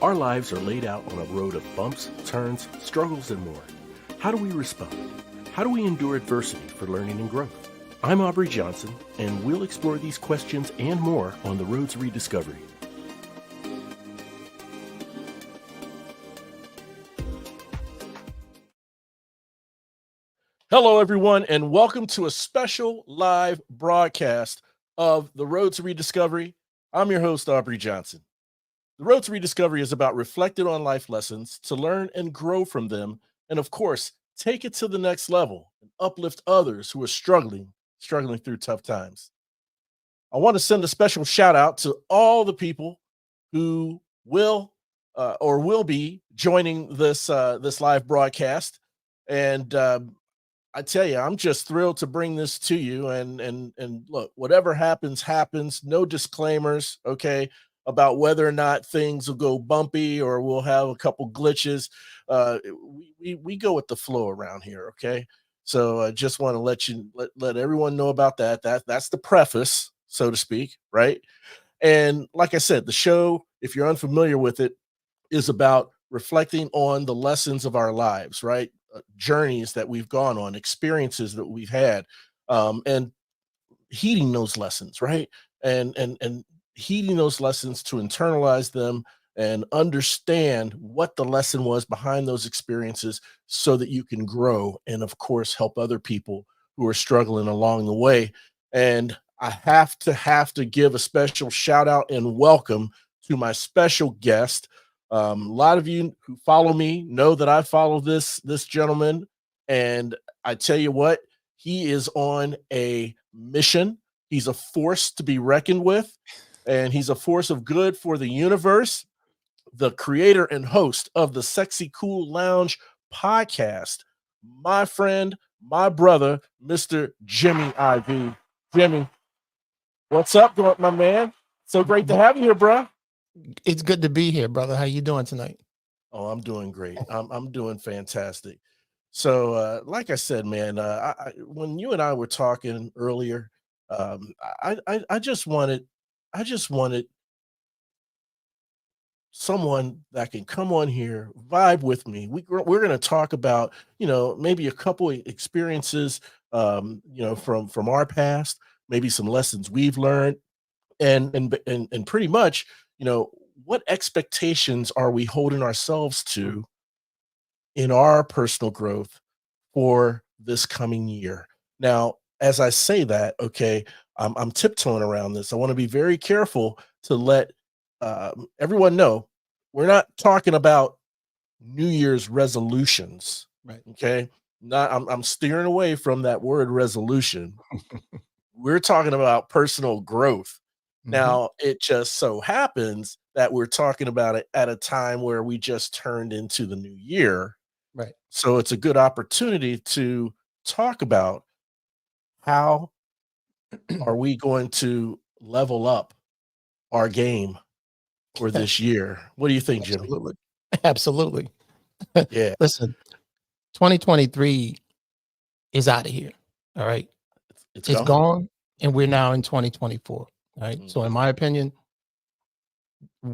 Our lives are laid out on a road of bumps, turns, struggles, and more. How do we respond? How do we endure adversity for learning and growth? I'm Aubrey Johnson, and we'll explore these questions and more on the road to rediscovery. Hello, everyone, and welcome to a special live broadcast of the Road to Rediscovery. I'm your host, Aubrey Johnson. The Road to Rediscovery is about reflecting on life lessons to learn and grow from them, and of course, take it to the next level and uplift others who are struggling through tough times. I want to send a special shout out to all the people who will be joining this live broadcast, and I tell you, I'm just thrilled to bring this to you. And look, whatever happens. No disclaimers, okay, about whether or not things will go bumpy or we'll have a couple glitches. We go with the flow around here, okay. So I just want to let everyone know about that. That's the preface, so to speak, right? And like I said, the show, if you're unfamiliar with it, is about reflecting on the lessons of our lives, right? Journeys that we've gone on, experiences that we've had, and heeding those lessons, right? And heeding those lessons to internalize them and understand what the lesson was behind those experiences so that you can grow and, of course, help other people who are struggling along the way. And I have to give a special shout out and welcome to my special guest. A lot of you who follow me know that I follow this gentleman, and I tell you what, he is on a mission. He's a force to be reckoned with, and he's a force of good for the universe. The creator and host of the SexyCoolLounge podcast, my friend, my brother, Mr. Jimmy IV. Jimmy, what's up, my man? So great to have you here, bro. It's good to be here, brother. How you doing tonight? Oh, I'm doing great. I'm doing fantastic. So, like I said, man, when you and I were talking earlier, I just wanted someone that can come on here, vibe with me. We're going to talk about, maybe a couple of experiences, from our past, maybe some lessons we've learned, and pretty much, what expectations are we holding ourselves to in our personal growth for this coming year? Now, as I say that, okay, I'm tiptoeing around this. I want to be very careful to let everyone know we're not talking about New Year's resolutions. Right. Okay. I'm steering away from that word resolution. We're talking about personal growth. Now, it just so happens that we're talking about it at a time where we just turned into the new year. Right. So it's a good opportunity to talk about how are we going to level up our game for this year. What do you think, Jimmy? Absolutely. Absolutely. Yeah. Listen, 2023 is out of here. All right. It's It's gone. gone, and we're now in 2024. All right. So in my opinion,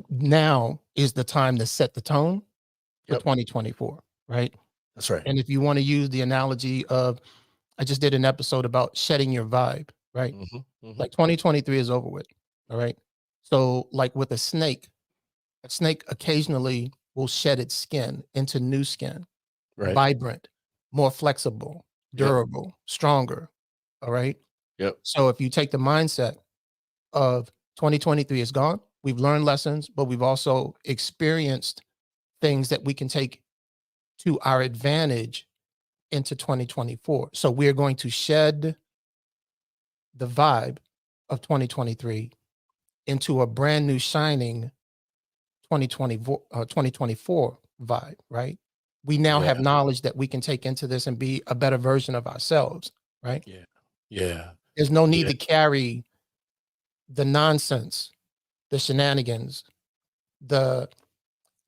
now is the time to set the tone for Yep. 2024. Right. That's right. And if you want to use the analogy of, I just did an episode about shedding your vibe, right? Like 2023 is over with. All right. So like with a snake occasionally will shed its skin into new skin, Right. vibrant, more flexible, durable, stronger. All right. Yep. So if you take the mindset of 2023 is gone, we've learned lessons, but we've also experienced things that we can take to our advantage into 2024. So we're going to shed the vibe of 2023 into a brand new shining 2024 vibe, right? We now have knowledge that we can take into this and be a better version of ourselves, right? Yeah. Yeah. There's no need to carry the nonsense, the shenanigans, the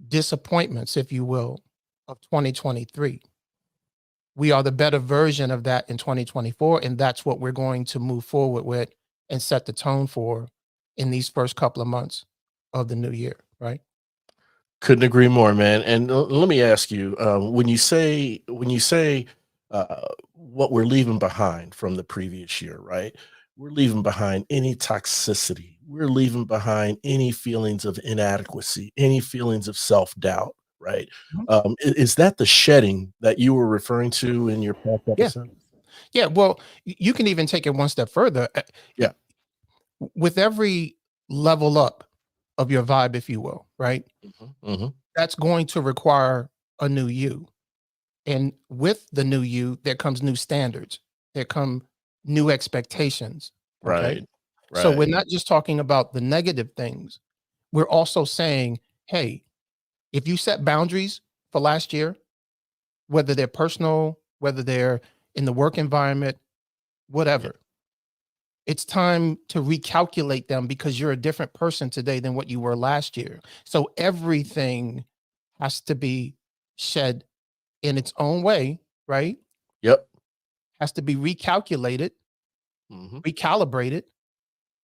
disappointments, if you will, of 2023. We are the better version of that in 2024, and that's what we're going to move forward with and set the tone for in these first couple of months of the new year, right? Couldn't agree more, man. And let me ask you, when you say what we're leaving behind from the previous year, right? We're leaving behind any toxicity. We're leaving behind any feelings of inadequacy, any feelings of self doubt, right? Mhm. Is that the shedding that you were referring to in your past Yeah. episode? Yeah. Well, you can even take it one step further. Yeah. With every level up of your vibe, if you will, right? Hmm. That's going to require a new you. And with the new you, there comes new standards. There come new expectations. Okay. Right. So we're Right. not just talking about the negative things. We're also saying, hey, if you set boundaries for last year, whether they're personal, whether they're in the work environment, Yeah. whatever, it's time to recalculate them because you're a different person today than what you were last year. So everything has to be shed in its own way, right? Yep. Has to be recalculated, Hmm. recalibrated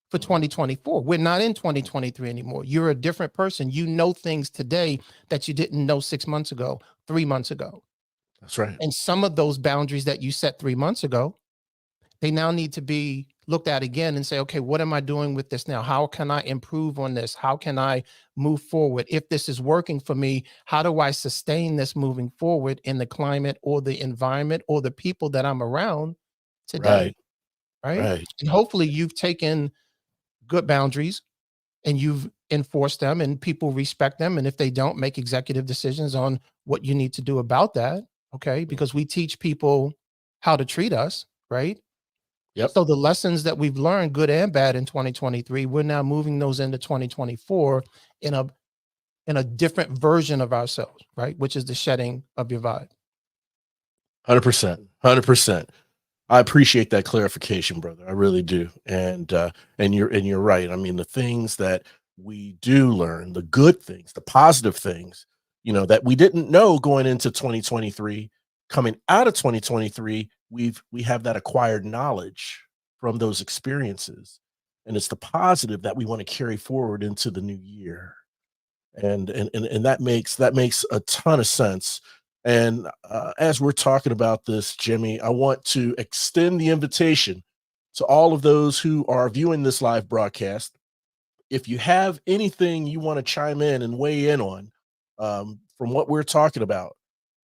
for Hmm. 2024. We're not in 2023 anymore. You're a different person. You know things today that you didn't know 6 months ago, 3 months ago. That's right. And some of those boundaries that you set 3 months ago, they now need to be looked at again and say, okay, what am I doing with this now? How can I improve on this? How can I move forward? If this is working for me, how do I sustain this moving forward in the climate or the environment or the people that I'm around Right. today? Right. Right. And hopefully you've taken good boundaries and you've enforced them and people respect them. And if they don't, make executive decisions on what you need to do about that. Okay. Mm. Because we teach people how to treat us. Right. Yep. So the lessons that we've learned, good and bad in 2023, we're now moving those into 2024 in a different version of ourselves, right? Which is the shedding of your vibe. 100%. 100%. I appreciate that clarification, brother. I really do. And you're right. I mean, the things that we do learn, the good things, the positive things, that we didn't know going into 2023, coming out of 2023, we have that acquired knowledge from those experiences. And it's the positive that we want to carry forward into the new year. And that makes a ton of sense. And as we're talking about this, Jimmy, I want to extend the invitation to all of those who are viewing this live broadcast. If you have anything you want to chime in and weigh in on, from what we're talking about,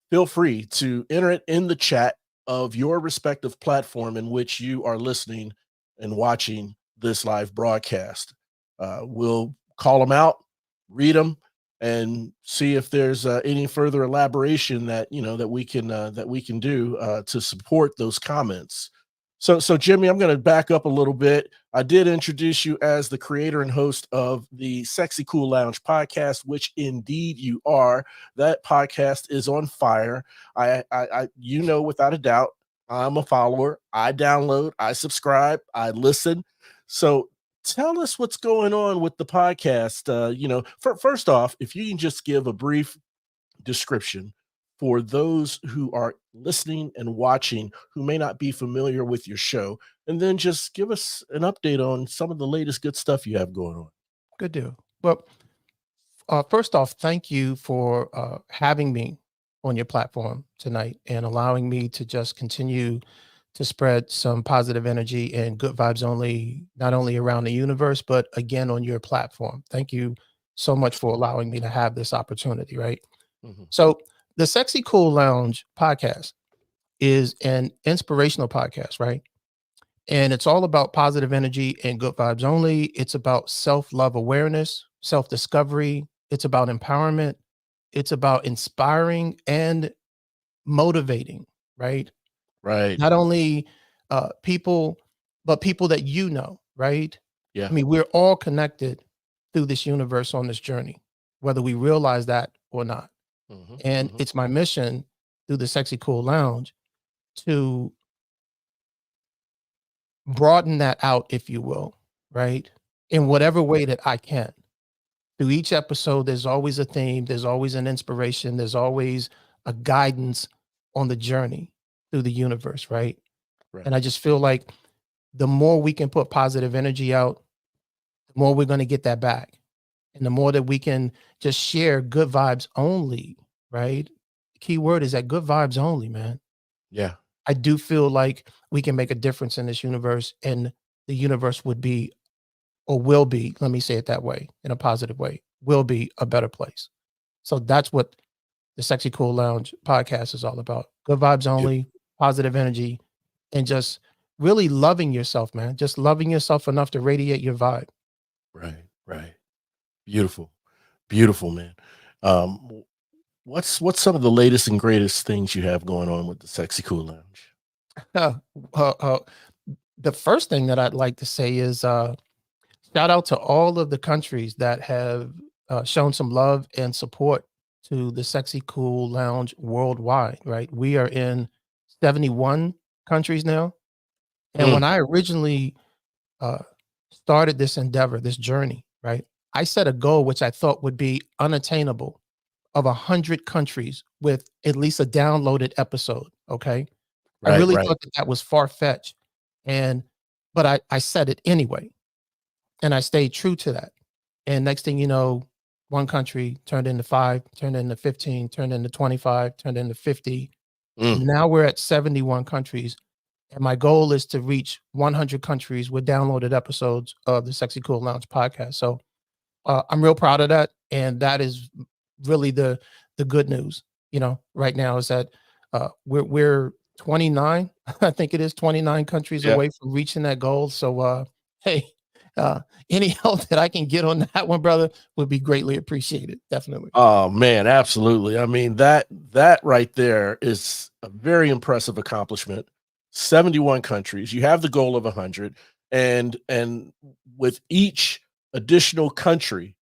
feel free to enter it in the chat of your respective platform in which you are listening and watching this live broadcast. We'll call them out, read them, and see if there's any further elaboration that we can do to support those comments. So Jimmy, I'm going to back up a little bit. I did introduce you as the creator and host of the Sexy Cool Lounge podcast, which indeed you are. That podcast is on fire. Without a doubt, I'm a follower. I download, I subscribe, I listen. So tell us what's going on with the podcast. First off, if you can just give a brief description for those who are listening and watching who may not be familiar with your show, and then just give us an update on some of the latest good stuff you have going on. Good deal. Well, first off, thank you for having me on your platform tonight and allowing me to just continue to spread some positive energy and good vibes only, not only around the universe, but again on your platform. Thank you so much for allowing me to have this opportunity, right? Mhm. So, the Sexy Cool Lounge podcast is an inspirational podcast, right? And it's all about positive energy and good vibes only. It's about self love awareness, self discovery. It's about empowerment. It's about inspiring and motivating, right? Right. Not only people, but people that you know, right? Yeah. I mean, we're all connected through this universe on this journey, whether we realize that or not. Hmm. And Hmm. it's my mission through the Sexy Cool Lounge to broaden that out, if you will, right? In whatever way that I can. Through each episode, there's always a theme, there's always an inspiration, there's always a guidance on the journey through the universe, right? Right. And I just feel like the more we can put positive energy out, the more we're going to get that back. And the more that we can just share good vibes only, right? Key word is that good vibes only, man. Yeah. I do feel like we can make a difference in this universe, and the universe would be, or will be, let me say it that way, in a positive way, will be a better place. So that's what the Sexy Cool Lounge podcast is all about. Good vibes only, positive energy, and just really loving yourself, man. Just loving yourself enough to radiate your vibe. Right. Right. Beautiful. Beautiful, man. Um, what's some of the latest and greatest things you have going on with the Sexy Cool Lounge? Uh, uh, uh, the first thing that I'd like to say is shout out to all of the countries that have shown some love and support to the Sexy Cool Lounge worldwide, right? We are in 71 countries now. And when Mm, I originally uh, started this endeavor, this journey, right, I set a goal which I thought would be unattainable of 100 countries with at least a downloaded episode. Okay. I right. really Right. thought that that was far fetched. And, but I said it anyway. And I stayed true to that. And next thing you know, one country turned into 5, turned into 15, turned into 25, turned into 50. Mm, Now we're at 71 countries. And my goal is to reach 100 countries with downloaded episodes of the Sexy Cool Lounge podcast. So I'm real proud of that. And that is really the good news, right now is that we're 29, I think it is 29 countries yeah. away from reaching that goal. So hey, uh, any help that I can get on that one, brother, would be greatly appreciated. Definitely. Oh man, absolutely. I mean, that right there is a very impressive accomplishment. 71 countries. You have the goal of 100, and with each additional country,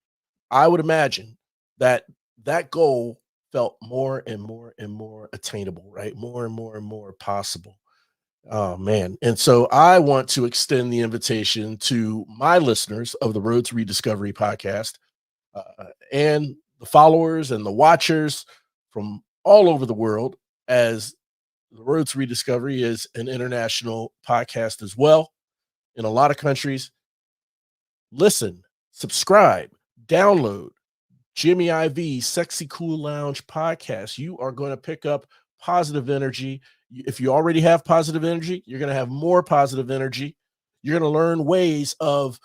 I would imagine that that goal felt more and more and more attainable, right? More and more possible. Oh man. And so I want to extend the invitation to my listeners of the Road to Rediscovery podcast, and the followers and the watchers from all over the world, as the Road to Rediscovery is an international podcast as well in a lot of countries. Listen, subscribe, download Jimmy IV Sexy Cool Lounge podcast. You are going to pick up positive energy. If you already have positive energy, you're going to have more positive energy. You're going to learn ways of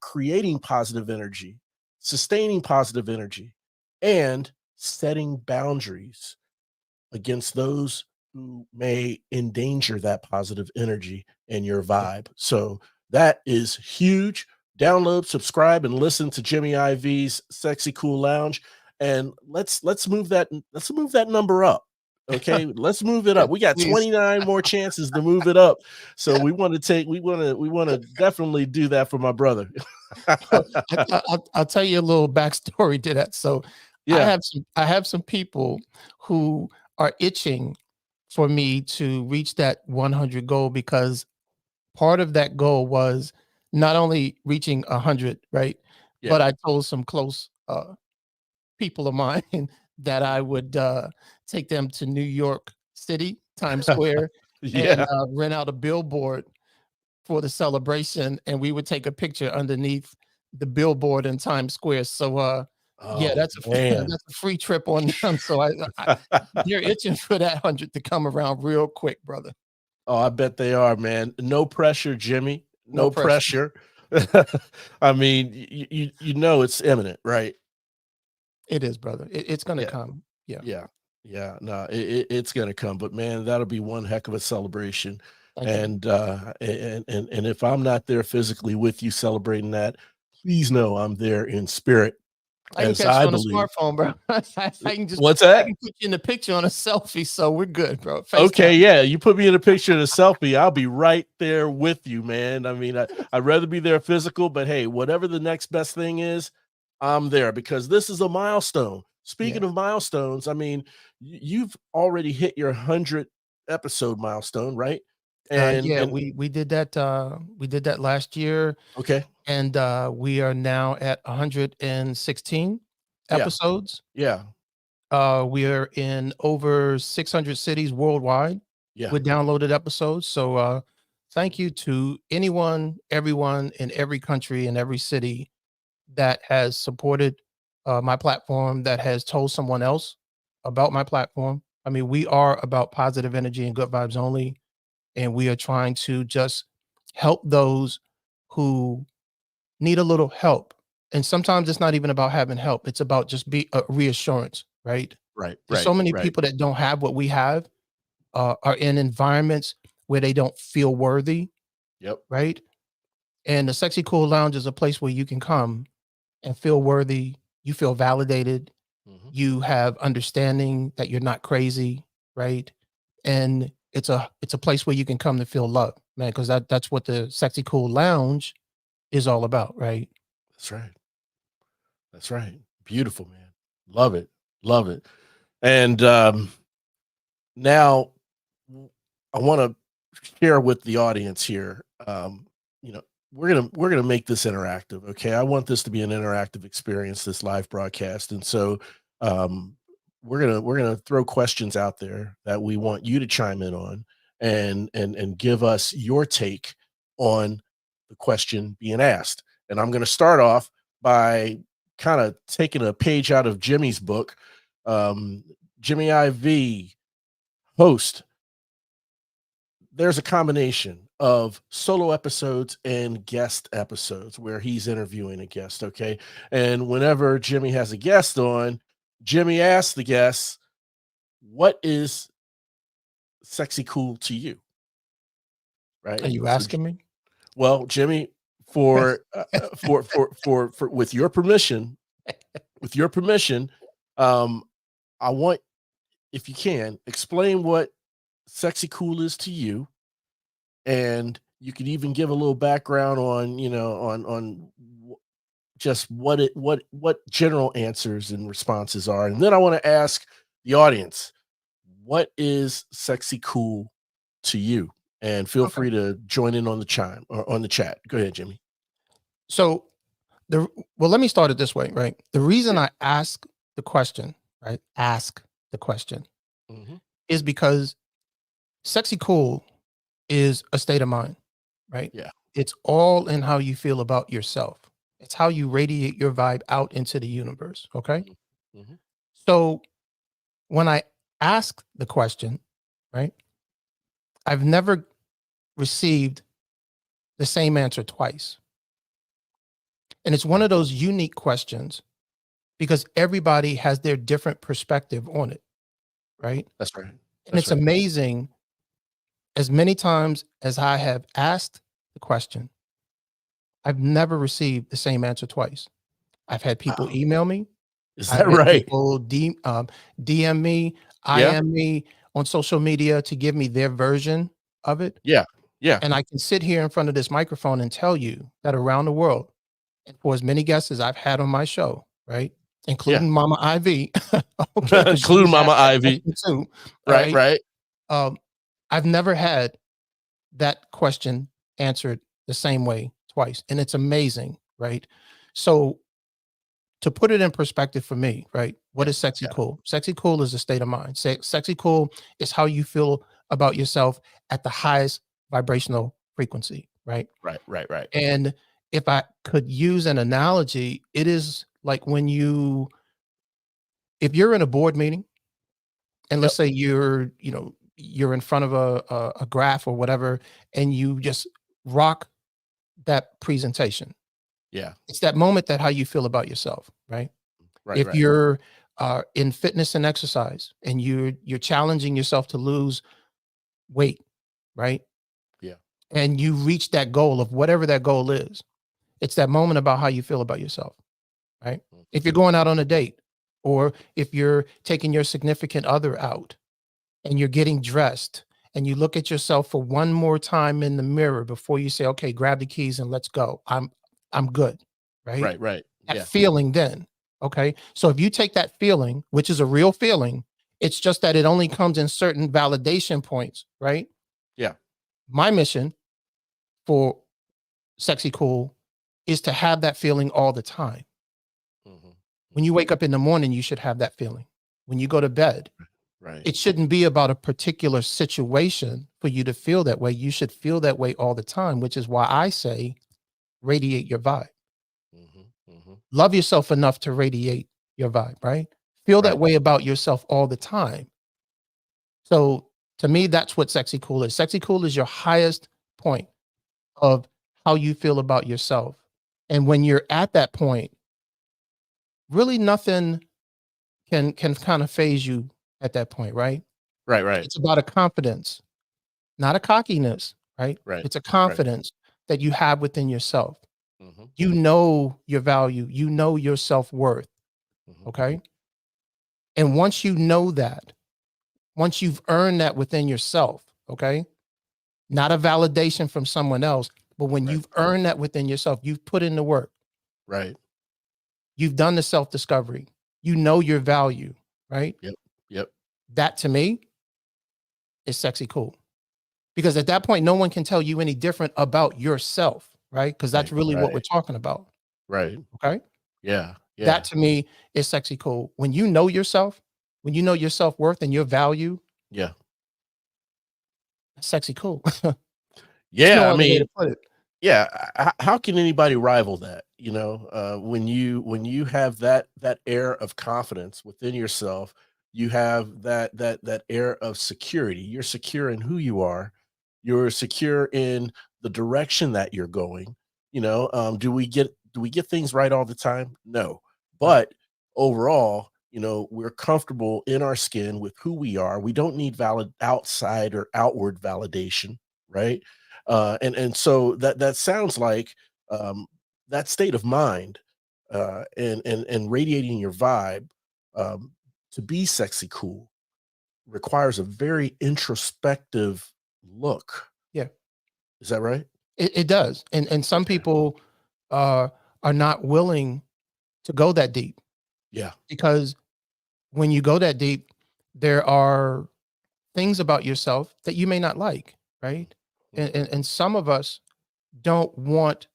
creating positive energy, sustaining positive energy, and setting boundaries against those who may endanger that positive energy and your Yeah. vibe. So that is huge. Download, subscribe, and listen to Jimmy IV's Sexy Cool Lounge. And let's move that number up. Okay, let's move it Yeah, up. We got please. 29 more chances to move it up. So we want to definitely do that for my brother. I'll tell you a little backstory to that. So Yeah, I have some people who are itching for me to reach that 100 goal, because part of that goal was not only reaching 100, right? yeah. But I told some close people of mine that I would take them to New York City, Times Square, and Yeah. rent out a billboard for the celebration, and we would take a picture underneath the billboard in Times Square. So yeah, Oh that's a man. that's a free trip on them. So I they're itching for that 100 to come around real quick, brother. Oh, I bet they are, man. No pressure, Jimmy. No No pressure. pressure. I mean, you know it's imminent, right? It is, brother. It's gonna Yeah, come. Yeah. yeah, yeah. No, it's gonna come, but man, that'll be one heck of a celebration. Thank you. And if I'm not there physically with you celebrating that, please know I'm there in spirit, I can as catch I you on a believe. smartphone, bro. I What's that? can put you in the picture on a selfie, so we're good, bro. Okay, FaceTime. yeah, you put me in a picture and a selfie, I'll be right there with you, man. I mean, I'd rather be there physical, but hey, whatever the next best thing is, I'm there because this is a milestone. Yeah. Speaking of milestones, I mean, you've already hit your 100 episode milestone, right? Yeah, And we did that last year, okay, and we are now at 116 yeah, episodes. yeah, We are in over 600 cities worldwide yeah, with downloaded episodes. So thank you to anyone, everyone in every country and every city that has supported my platform, that has told someone else about my platform. I mean, we are about positive energy and good vibes only. And we are trying to just help those who need a little help. And sometimes it's not even about having help. It's about just be a reassurance, right? Right, There's so right, many right. people that don't have what we have, are in environments where they don't feel worthy, Yep. right? And the Sexy Cool Lounge is a place where you can come and feel worthy. You feel validated. Mhm. You have understanding that you're not crazy, right? And it's a place where you can come to feel love, man, because that's what the Sexy Cool Lounge is all about, right? That's right. That's right. Beautiful, man. Love it. Love it. And now I want to share with the audience here. You know, we're gonna make this interactive. Okay, I want this to be an interactive experience, this live broadcast, and so um, we're gonna throw questions out there that we want you to chime in on, and give us your take on the question being asked. And I'm gonna start off by kind of taking a page out of Jimmy's book. Jimmy IV, host. There's a combination of solo episodes and guest episodes where he's interviewing a guest. Okay. And whenever Jimmy has a guest on, Jimmy asks the guest, what is sexy cool to you? Are Right. you So, asking me? well, Jimmy, for with your permission, um, I want, if you can, explain what sexy cool is to you, and you could even give a little background on, just what general answers and responses are. And then I want to ask the audience, what is sexy cool to you? And feel Okay. free to join in on the chime or on the chat. Go ahead, Jimmy. So the well, let me start it this way, right? The reason Yeah. I ask the question, right? Ask the question Hmm. is because sexy cool is a state of mind, right? Yeah. It's all in how you feel about yourself. It's how you radiate your vibe out into the universe. Okay. Hmm. Hmm. So when I ask the question, right, I've never received the same answer twice. And it's one Right. of those unique questions because everybody has their different perspective on it, right? That's right. And That's it's right. amazing as many times as I have asked the question, I've never received the same answer twice. I've had people Wow. email me. Is I've that had right? people DM me, Yeah. IM me on social media to give me their version of it. Yeah. Yeah. And I can sit here in front of this microphone and tell you that around the world, and for as many guests as I've had on my show, right, Yeah. including Mama Ivy, okay, because Include she's Mama asked that Ivy. question too, all Right. right. Right. Um, I've never had that question answered the same way twice, and it's amazing, right? So to put it in perspective for me, right? What Yeah. is sexy Yeah. cool? Sexy cool is a state of mind. Sexy cool is how you feel about yourself at the highest vibrational frequency, right? Right. Right. Right. And if I could use an analogy, it is like if you're in a board meeting and let's Yep. say you're in front of a graph or whatever, and you just rock that presentation. Yeah. It's that moment that how you feel about yourself, right? Right. If Right. you're in fitness and exercise and you're challenging yourself to lose weight, right? Yeah. And you reach that goal of whatever that goal is, it's that moment about how you feel about yourself, right? If you're going out on a date or if you're taking your significant other out and you're getting dressed and you look at yourself for one more time in the mirror before you say, okay, grab the keys and let's go. I'm good, right? Right. Right. That Yeah. feeling then, okay? So if you take that feeling, which is a real feeling, it's just that it only comes in certain validation points, right? Yeah. My mission for Sexy Cool is to have that feeling all the time. Hmm. When you wake up in the morning, you should have that feeling. When you go to bed, Right. it shouldn't be about a particular situation for you to feel that way. You should feel that way all the time, which is why I say radiate your vibe. Hmm. Hmm. love yourself enough to radiate your vibe, right? Feel that Right. way about yourself all the time. So to me, that's what sexy cool is. Sexy cool is your highest point of how you feel about yourself. And when you're at that point, really nothing can kind of phase you at that point, right? Right. Right. It's about a confidence, not a cockiness, right? Right. It's a Right. confidence that you have within yourself. Hmm. You know your value, you know your self-worth, Hmm. okay? And once you know that, once you've earned that within yourself, okay? Not a validation from someone else, but when Right. you've earned that within yourself, you've put in the work, Right. you've done the self-discovery, you know your value, right? Yep. Yep. That to me is sexy cool. Because at that point, no one can tell you any different about yourself, right? Because that's Right. really what we're Right. talking about. Right. Okay. Yeah. That Yeah. to me is sexy cool. When you know yourself, when you know your self-worth and your value, Yeah. that's sexy cool. There's Yeah. no I other way mean, to put it. yeah. How can anybody rival that? When you have that air of confidence within yourself, you have that air of security. You're secure in who you are. You're secure in the direction that you're going. Do we get things right all the time? No, Right. but overall, we're comfortable in our skin with who we are. We don't need valid outside or outward validation, right? And so that sounds like um, that state of mind and radiating your vibe um, to be sexy cool requires a very introspective look. Yeah. Is that right? It does. And some Okay. people uh are not willing to go that deep Yeah. because when you go that deep, there are things about yourself that you may not like, right? And, Mhm. and some of us don't want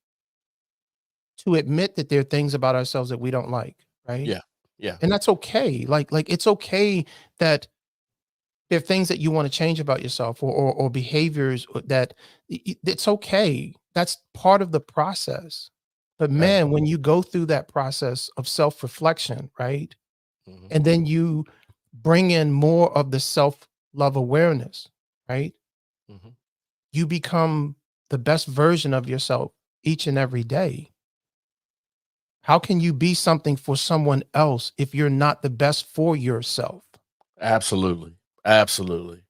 to admit that there are things about ourselves that we don't like, right? Yeah. Yeah. And that's okay. Like it's okay that there are things that you want to change about yourself or behaviors that it's okay. That's part of the process. But Right. man, when you go through that process of self-reflection, right? Mhm. And then you bring in more of the self-love awareness, right? Mhm. You become the best version of yourself each and every day. How can you be something for someone else if you're not the best for yourself? Absolutely. Absolutely.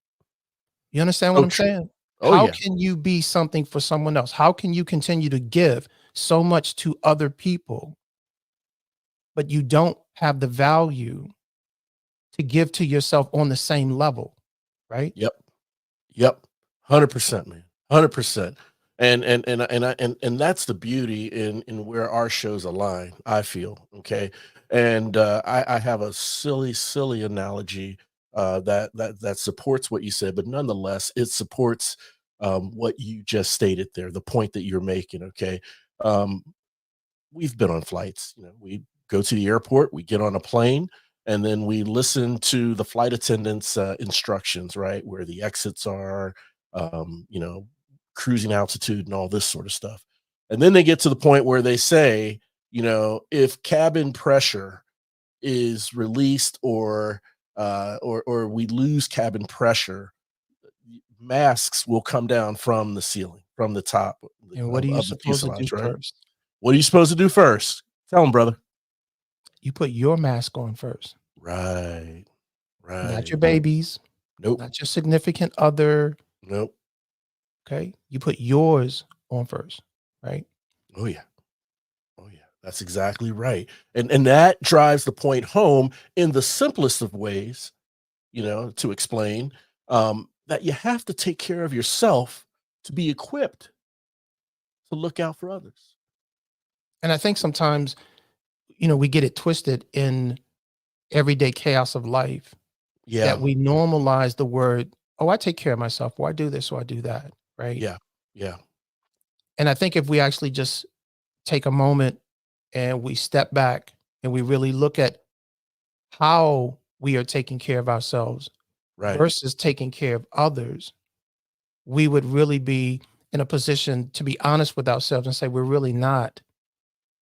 You understand what So I'm true. saying? Oh How yeah. can you be something for someone else? How can you continue to give so much to other people, but you don't have the value to give to yourself on the same level, right? Yep. Yep. 100%, man. 100%. And that's the beauty in where our shows align, I feel, okay? And I have a silly analogy that supports what you said, but nonetheless, it supports what you just stated there, the point that you're making, okay? Um, we've been on flights. We go to the airport, we get on a plane, and then we listen to the flight attendant's instructions, right? Where the exits are, um, you know, cruising altitude and all this sort of stuff. And then they get to the point where they say, if cabin pressure is released or we lose cabin pressure, masks will come down from the ceiling, from the top And what are of, you of the supposed to do fuselage, right? first? What are you supposed to do first? Tell them, brother. You put your mask on first, Right, not your right. babies, Nope, not your significant other. nope. Okay. You put yours on first, right? Oh yeah, oh yeah. That's exactly right. And that drives the point home in the simplest of ways, to explain that you have to take care of yourself to be equipped to look out for others. And I think sometimes, we get it twisted in everyday chaos of life that Yeah, we normalize the word, oh, I take care of myself, or I do this, or I do that, right? yeah, yeah. And I think if we actually just take a moment and we step back and we really look at how we are taking care of ourselves Right. versus taking care of others, we would really be in a position to be honest with ourselves and say we're really not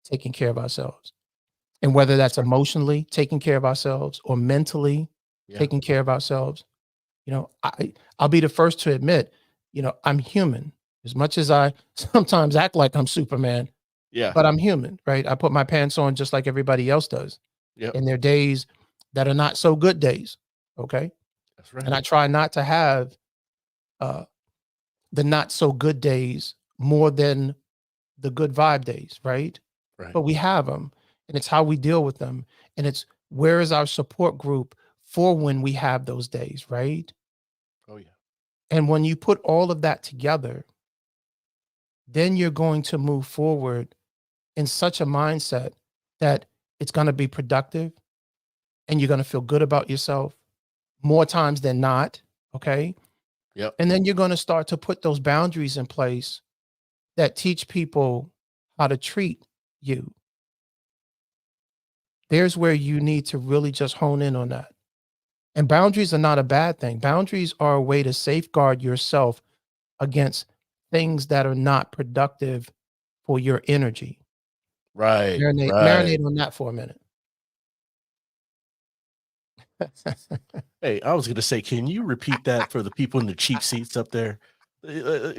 taking care of ourselves. And whether That's that's right. emotionally taking care of ourselves or mentally Yeah. taking care of ourselves, I'll be the first to admit, I'm human. As much as I sometimes act like I'm Superman, Yeah. but I'm human, right? I put my pants on just like everybody else does. Yep. And there are days that are not so good days. Okay. That's right. And I try not to have uh, the not so good days more than the good vibe days, right? Right. But we have them, and it's how we deal with them. And it's where is our support group for when we have those days, right? Oh yeah. And when you put all of that together, then you're going to move forward in such a mindset that it's going to be productive and you're going to feel good about yourself more times than not. Okay. Yep. And then you're going to start to put those boundaries in place that teach people how to treat you. There's where you need to really just hone in on that. And boundaries are not a bad thing. Boundaries are a way to safeguard yourself against things that are not productive for your energy. Right. Right. Marinate on that for a minute. Hey, I was gonna say, can you repeat that for the people in the cheap seats up there?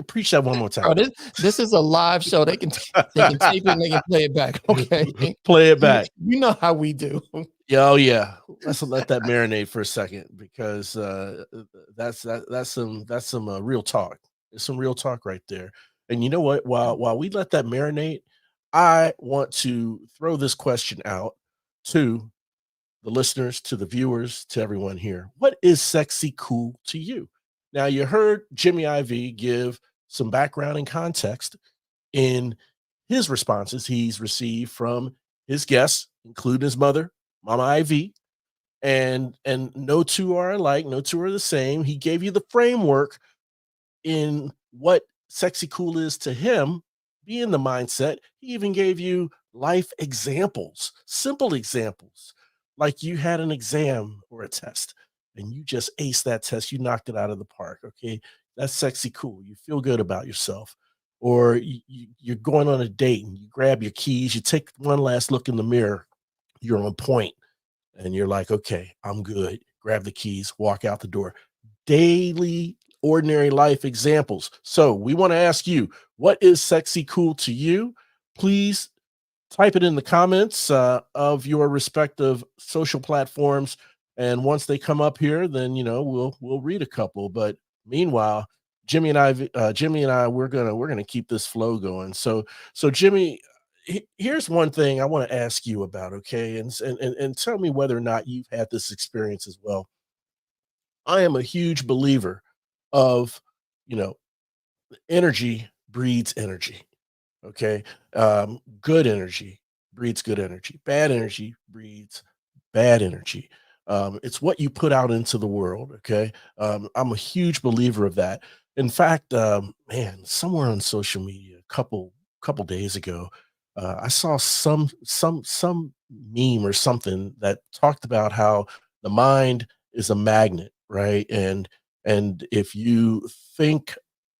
Preach that one more time. Bro, this is a live show. They can tape it and they can play it back. Okay. Play it You back. you know how we do. Yeah, oh yeah. Let's let that marinate for a second because that's some real talk. It's some real talk right there. And you know what? While we let that marinate, I want to throw this question out to the listeners, to the viewers, to everyone here. What is sexy cool to you? Now, you heard Jimmy IV give some background and context in his responses he's received from his guests, including his mother, Mama IV. And no two are alike, no two are the same. He gave you the framework in what sexy cool is to him, be in the mindset. He even gave you life examples, simple examples, like you had an exam or a test and you just aced that test, you knocked it out of the park. Okay. That's sexy cool. You feel good about yourself. Or you're going on a date and you grab your keys, you take one last look in the mirror, you're on point, and you're like, okay, I'm good. Grab the keys, walk out the door. Daily, ordinary life examples. So we want to ask you, what is sexy cool to you? Please type it in the comments of your respective social platforms. And once they come up here, then we'll read a couple. But meanwhile, Jimmy and I, we're gonna keep this flow going. So Jimmy, here's one thing I want to ask you about, okay? And tell me whether or not you've had this experience as well. I am a huge believer of, you know, energy breeds energy. Okay. Good energy breeds good energy. Bad energy breeds bad energy. It's what you put out into the world. Okay. I'm a huge believer of that. In fact, man, somewhere on social media, a couple days ago, I saw some meme or something that talked about how the mind is a magnet, right? And if you think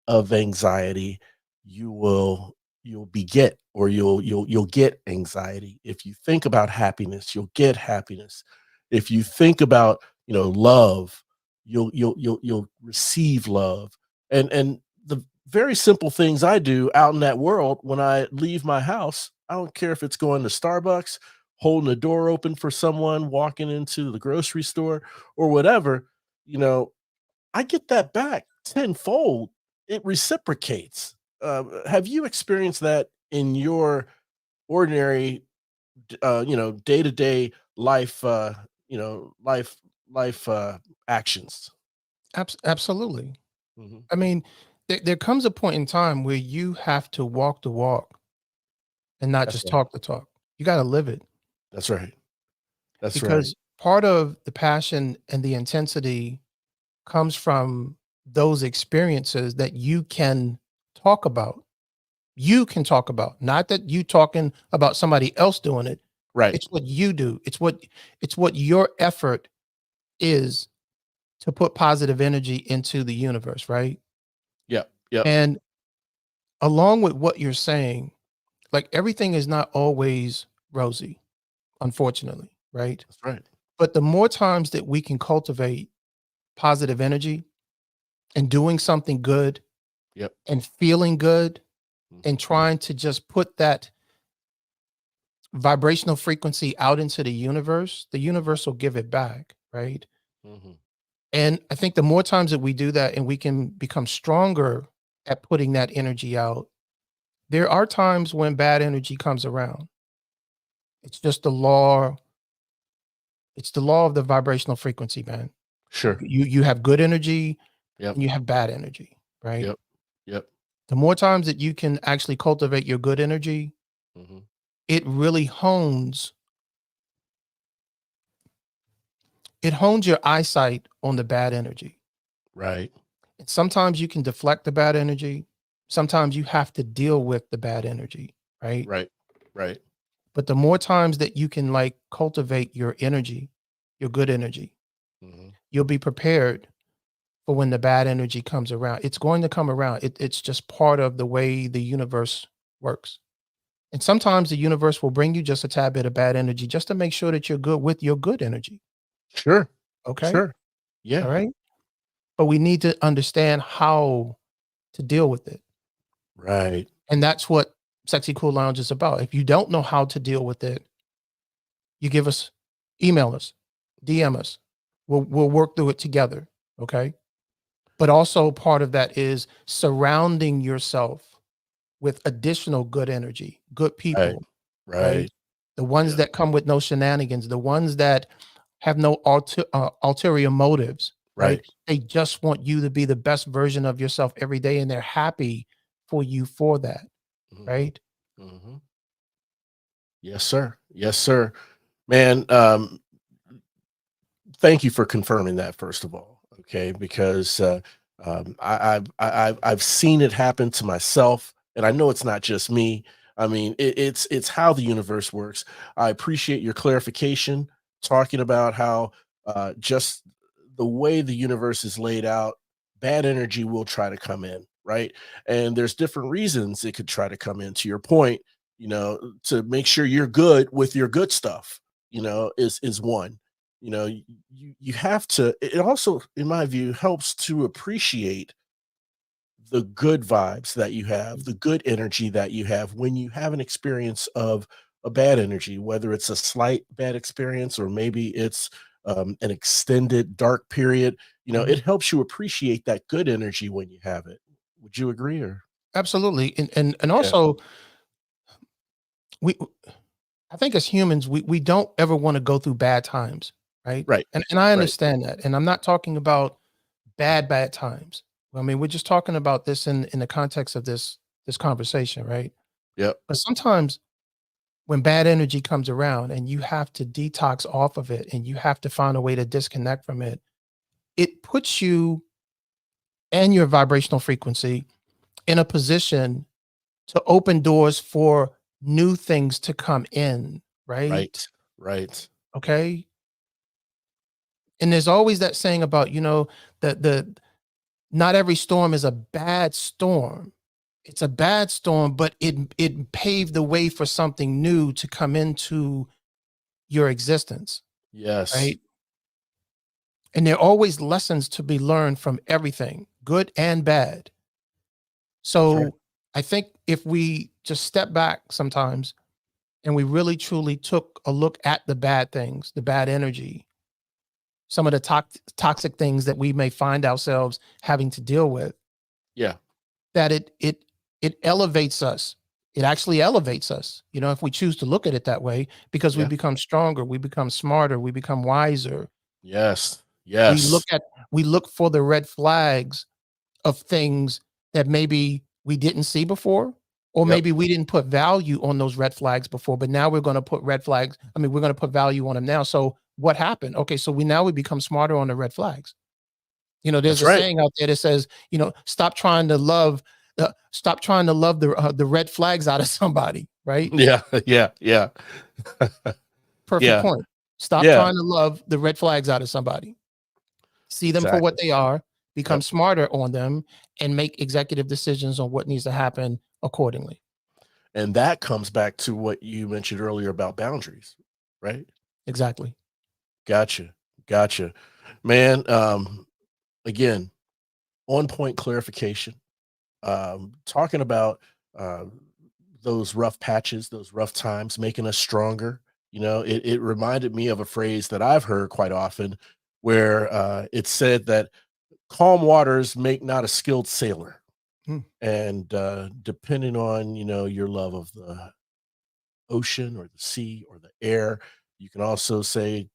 of anxiety, you will you'll beget, or you'll get anxiety. If you think about happiness, you'll get happiness. If you think about, love, you'll receive love. And the very simple things I do out in that world when I leave my house, I don't care if it's going to Starbucks, holding the door open for someone, walking into the grocery store, or whatever, you know I get that back tenfold. It reciprocates. Have you experienced that in your ordinary, day to day life, life actions? Absolutely. Mhm. I mean, there comes a point in time where you have to walk the walk and not That's just right. talk the talk. You got to live it, That's right. That's right. because part of the passion and the intensity comes from those experiences that you can talk about. You can talk about, not that you talking about somebody else doing it. Right. It's what you do. It's what your effort is to put positive energy into the universe, right? Yep. Yep. And along with what you're saying, like, everything is not always rosy. unfortunately, right? That's right. But the more times that we can cultivate positive energy and doing something good Yep. and feeling good and Mhm. trying to just put that vibrational frequency out into the universe will give it back, right? Mhm. And I think the more times that we do that and we can become stronger at putting that energy out, there are times when bad energy comes around. It's just the law of the vibrational frequency, man. Sure. You have good energy Yep. and you have bad energy, right? Yep. Yep. The more times that you can actually cultivate your good energy, Mhm. it really hones your eyesight on the bad energy. Right. And sometimes you can deflect the bad energy. Sometimes you have to deal with the bad energy, right? Right. Right. But the more times that you can like cultivate your energy, your good energy, Mhm. you'll be prepared for when the bad energy comes around. It's going to come around. It's just part of the way the universe works. And sometimes the universe will bring you just a tad bit of bad energy just to make sure that you're good with your good energy. Sure. Okay. Sure. All Yeah. right. But we need to understand how to deal with it. Right. And that's what Sexy Cool Lounge is about. If you don't know how to deal with it, you give us, email us, DM us. We'll work through it together. Okay. But also part of that is surrounding yourself with additional good energy, good Right. people, right? Right. The ones Yeah. that come with no shenanigans, the ones that have no ulterior motives, right? Right. They just want you to be the best version of yourself every day, and they're happy for you for that, Mhm. right? Mhm. Yes, sir. Yes, sir. Man, thank you for confirming that first of all, okay? Because I've seen it happen to myself, and I know it's not just me. I mean, it's how the universe works. I appreciate your clarification, talking about how just the way the universe is laid out, bad energy will try to come in, right? And there's different reasons it could try to come in. To your point, to make sure you're good with your good stuff, is one. You have to. It also, in my view, helps to appreciate the good vibes that you have, the good energy that you have when you have an experience of a bad energy, whether it's a slight bad experience or maybe it's an extended dark period. Mhm. It helps you appreciate that good energy when you have it. Would you agree? Or Absolutely. And yeah, also we I think as humans, we don't ever want to go through bad times, right? right, And I right, understand that. And I'm not talking about bad times. I mean, we're just talking about this in the context of this conversation, right? yep, But sometimes when bad energy comes around and you have to detox off of it and you have to find a way to disconnect from it, it puts you and your vibrational frequency in a position to open doors for new things to come in, right? right, right. Okay. And there's always that saying about, the not every storm is a bad storm. It's a bad storm, but it paved the way for something new to come into your existence, Yes, right? And there are always lessons to be learned from everything, good and bad. that's right. So I think if we just step back sometimes and we really truly took a look at the bad things, the bad energy, some of the toxic things that we may find ourselves having to deal with, Yeah, that it elevates us. It actually elevates us, if we choose to look at it that way, because we yeah, become stronger, we become smarter, we become wiser. yes, We look yes, at we look for the red flags of things that maybe we didn't see before, or yep, maybe we didn't put value on those red flags before, but now we're going to put red flags. I mean, we're going to put value on them now. So what happened? Okay, so we become smarter on the red flags. There's that's a right. saying out there that says, stop trying to love the red flags out of somebody, right? Yeah, yeah, yeah. Perfect Yeah, point. Stop yeah, trying to love the red flags out of somebody. See them for what exactly. they are, become Yep. smarter on them, and make executive decisions on what needs to happen accordingly. And that comes back to what you mentioned earlier about boundaries. right? Exactly. Gotcha. Gotcha. Man, again, on point clarification. Talking about uh, those rough patches, those rough times, making us stronger. It reminded me of a phrase that I've heard quite often, where it said that calm waters make not a skilled sailor, Hmm. and depending on your love of the ocean or the sea or the air. You can also say,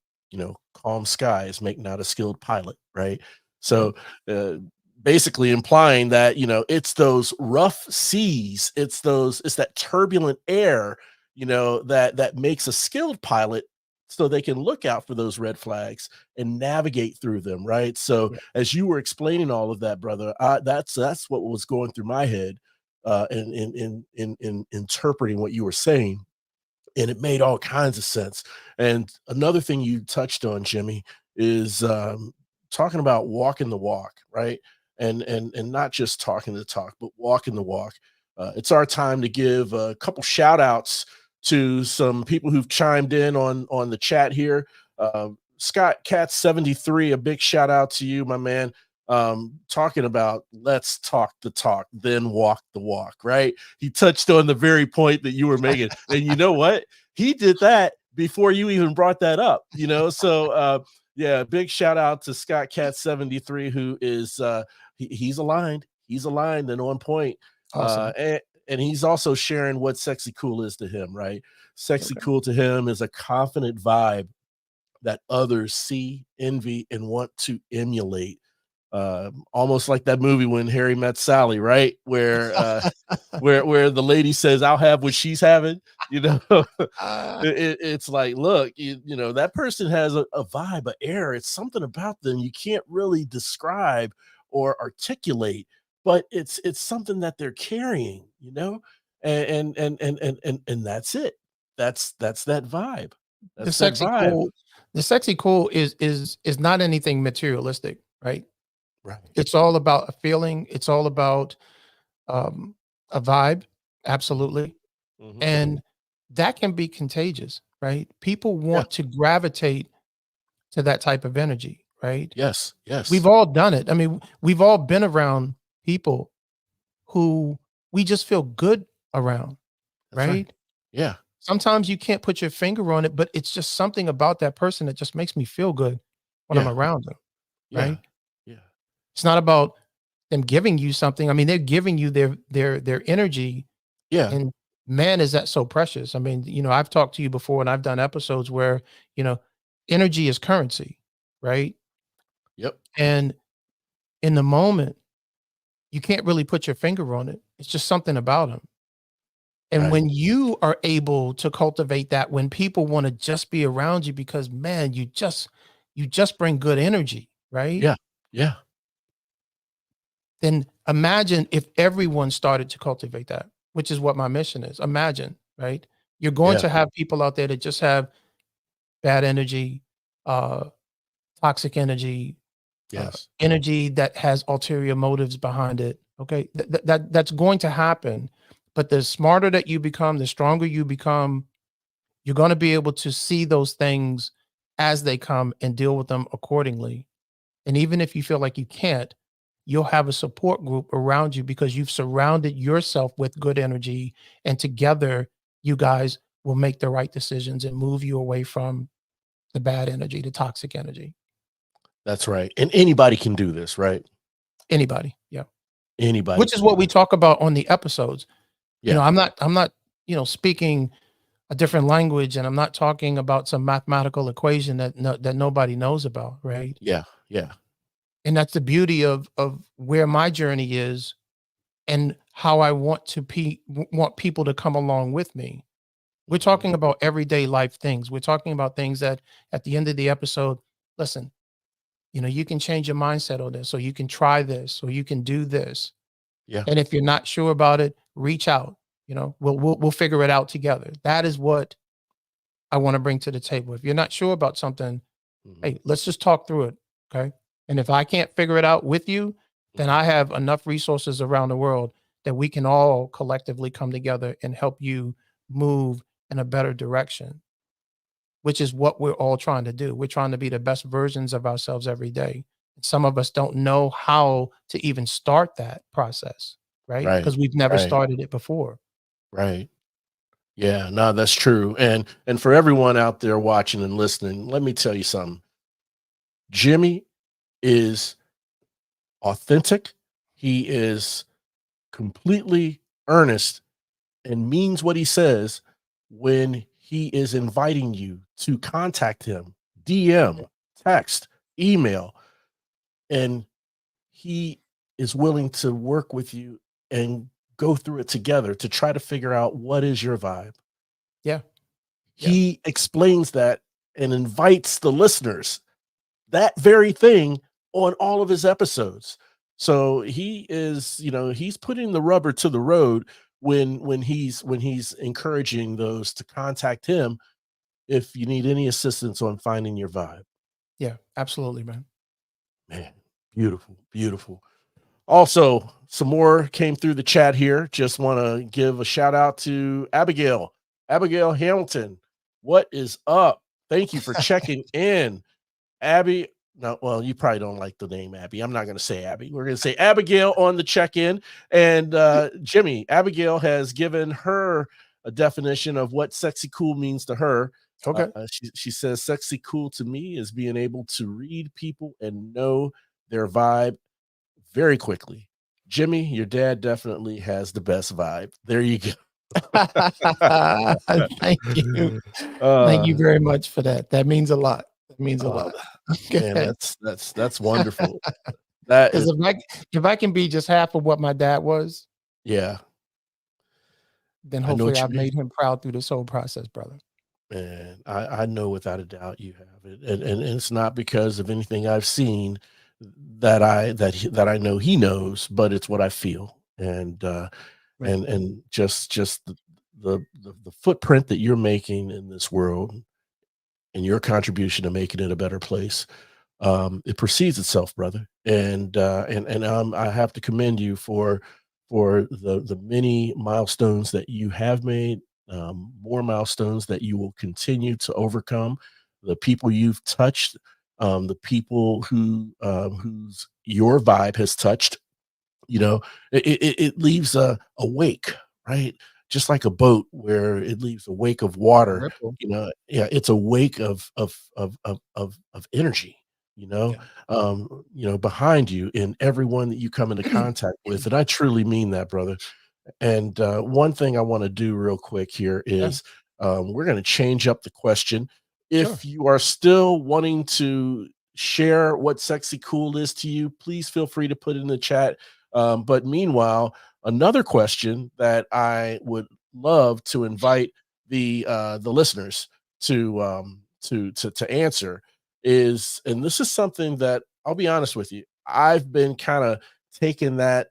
calm skies make not a skilled pilot, right? Yep. So, uh, basically implying that, it's those rough seas, it's that turbulent air, that makes a skilled pilot so they can look out for those red flags and navigate through them, right? So, Yeah. as you were explaining all of that, brother, that's what was going through my head in interpreting what you were saying, and it made all kinds of sense. And another thing you touched on, Jimmy, is talking about walking the walk, right? And not just talking the talk, but walking the walk. It's our time to give a couple shout outs to some people who've chimed in on the chat here. Scott Cat 73, a big shout out to you, my man. Talking about let's talk the talk, then walk the walk, right? He touched on the very point that you were making. And you know what? He did that before you even brought that up, So yeah, big shout out to Scott Cat 73, who is he's aligned. He's aligned and on point. Awesome. And he's also sharing what sexy cool is to him, right? Sexy Okay. cool to him is a confident vibe that others see, envy, and want to emulate. Almost like that movie When Harry Met Sally, right? Where the lady says, "I'll have what she's having," you know. It's like, look, that person has a vibe, a air. It's something about them you can't really describe or articulate, but it's something that they're carrying, and that's it. That's that vibe. the That's that sexy vibe. cool, the sexy cool is not anything materialistic, right? Right. It's all about a feeling. It's all about um, a vibe. Mhm. Absolutely. Mhm. And that can be contagious, right? People Yeah. want to gravitate to that type of energy, right? Yes. We've Yes. all done it. I mean, we've all been around people who we just feel good around, That's right. right? Yeah. Sometimes you can't put your finger on it, but it's just something about that person that just makes me feel good when I'm Yeah. around them, Yeah. right? Yeah. It's not about them giving you something. I mean, they're giving you their energy, Yeah. and man, is that so precious. I mean, I've talked to you before and I've done episodes where, you know, energy is currency, right? Yep. And in the moment, you can't really put your finger on it. It's just something about them. And Right. when you are able to cultivate that, when people want to just be around you because man, you just bring good energy, right? Yeah. Yeah. Then imagine if everyone started to cultivate that, which is what my mission is. Imagine, right? You're going Yeah. to have people out there that just have bad energy, uh, toxic energy, Yes. energy that has ulterior motives behind it. Okay, that's going to happen. But the smarter that you become, the stronger you become, you're going to be able to see those things as they come and deal with them accordingly. And even if you feel like you can't, you'll have a support group around you because you've surrounded yourself with good energy. And together, you guys will make the right decisions and move you away from the bad energy, the toxic energy. That's right. And anybody can do this, right? Anybody. Yeah. Anybody Which is can do what we this. talk about on the episodes. Yeah. I'm not, speaking a different language, and I'm not talking about some mathematical equation that nobody knows about, right? Yeah. Yeah. And that's the beauty of where my journey is and how I want people to come along with me. We're Mhm. talking about everyday life things. We're talking about things that at the end of the episode, listen, you can change your mindset on this, or you can try this, or you can do this. Yeah. And if you're not sure about it, reach out. We'll figure it out together. That is what I want to bring to the table. If you're not sure about something, Mhm. hey, let's just talk through it. Okay. And if I can't figure it out with you, then Mhm. I have enough resources around the world that we can all collectively come together and help you move in a better direction. which is what we're all trying to do. We're trying to be the best versions of ourselves every day. Some of us don't know how to even start that process, right? Right. Because we've never Right. started it before. Right. Yeah, no, that's true. And for everyone out there watching and listening, let me tell you something. Jimmy is authentic. He is completely earnest and means what he says when he is inviting you to contact him, DM, text, email, and he is willing to work with you and go through it together to try to figure out what is your vibe. Yeah. Yeah. He explains that and invites the listeners that very thing on all of his episodes. So he is, he's putting the rubber to the road when he's encouraging those to contact him if you need any assistance on finding your vibe. Yeah. Absolutely, man. Man, beautiful, beautiful. Also, some more came through the chat here. Just want to give a shout out to Abigail. Abigail Hamilton. What is up? Thank you for checking in. Abby, no, well, you probably don't like the name Abby. I'm not going to say Abby. We're going to say Abigail on the check-in. And Jimmy, Abigail has given her a definition of what sexy cool means to her. Okay. She says sexy cool to me is being able to read people and know their vibe very quickly. Jimmy, your dad definitely has the best vibe. There you go. Thank you. Thank Uh, you very much for that. That means a lot. That means a uh, lot. man, Okay. that's wonderful. That Because is, if I can be just half of what my dad was, yeah, then I know hopefully what you I've mean. made him proud through this whole process, brother. And I know without a doubt you have it. And it's not because of anything I've seen that I know he knows, but it's what I feel. Right. And just the footprint that you're making in this world and your contribution to making it a better place, it precedes itself, brother. And I have to commend you for the many milestones that you have made, more milestones that you will continue to overcome, the people you've touched, the people whose your vibe has touched. It leaves a wake, right? Just like a boat where it leaves a wake of water. Ripple. Yeah, it's a wake of energy, you know, Yeah. behind you and everyone that you come into contact with. And I truly mean that, brother. And one thing I want to do real quick here Yeah. is we're going to change up the question. Sure. If you are still wanting to share what sexy cool is to you, please feel free to put it in the chat. But meanwhile, another question that I would love to invite the listeners to answer is, and this is something that I'll be honest with you, I've been kind of taking that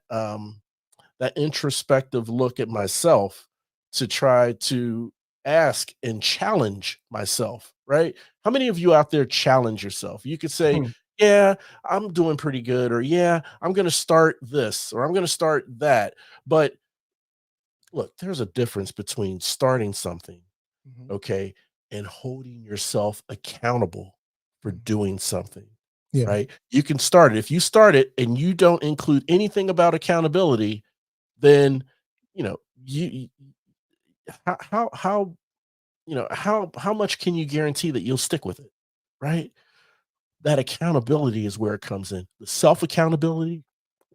introspective look at myself to try to ask and challenge myself, right? How many of you out there challenge yourself? You could say, Hmm. yeah, I'm doing pretty good, or yeah, I'm going to start this, or I'm going to start that. But look, there's a difference between starting something, Mhm. okay, and holding yourself accountable for Mhm. doing something, Yeah. right? You can start it. If you start it and you don't include anything about accountability, then you how how much can you guarantee that you'll stick with it, right? That accountability is where it comes in. The self accountability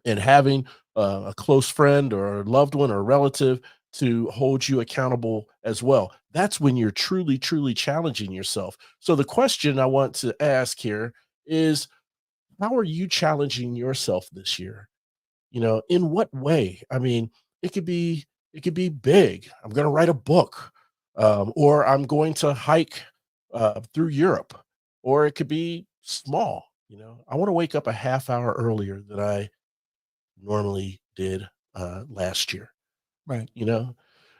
and having a close friend or a loved one or a relative to hold you accountable as well. That's when you're truly challenging yourself. So the question I want to ask here is, how are you challenging yourself this year? In what way? I mean, it could be it could be big. I'm going to write a book, or I'm going to hike through Europe, or it could be small. I want to wake up a half hour earlier than I normally did last year. Right. You know,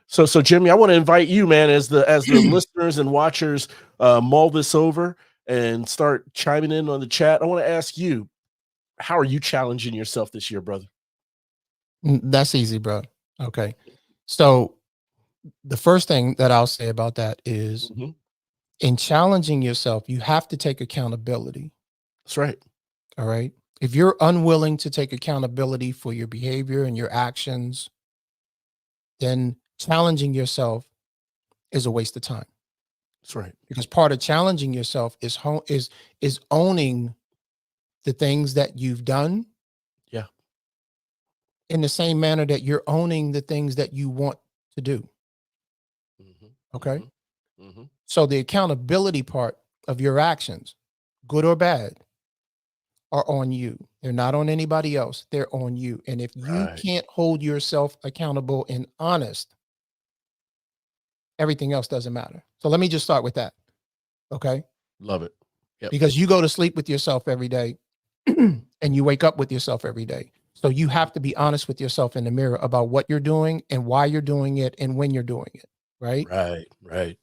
so Jimmy, I want to invite you, man, as the listeners and watchers mull this over and start chiming in on the chat. I want to ask you, how are you challenging yourself this year, brother? That's easy, bro. Okay. So the first thing that I'll say about that is Mhm. In challenging yourself, you have to take accountability. That's right. All right. If you're unwilling to take accountability for your behavior and your actions, then challenging yourself is a waste of time. That's right. Because part of challenging yourself is owning the things that you've done. Yeah. In the same manner that you're owning the things that you want to do. Okay. So the accountability part of your actions, good or bad, are on you. They're not on anybody else. They're on you. And if you Right. can't hold yourself accountable and honest, everything else doesn't matter. So let me just start with that. Okay. Love it. Yep. Because you go to sleep with yourself every day and you wake up with yourself every day. So you have to be honest with yourself in the mirror about what you're doing and why you're doing it and when you're doing it. Right. Right. Right.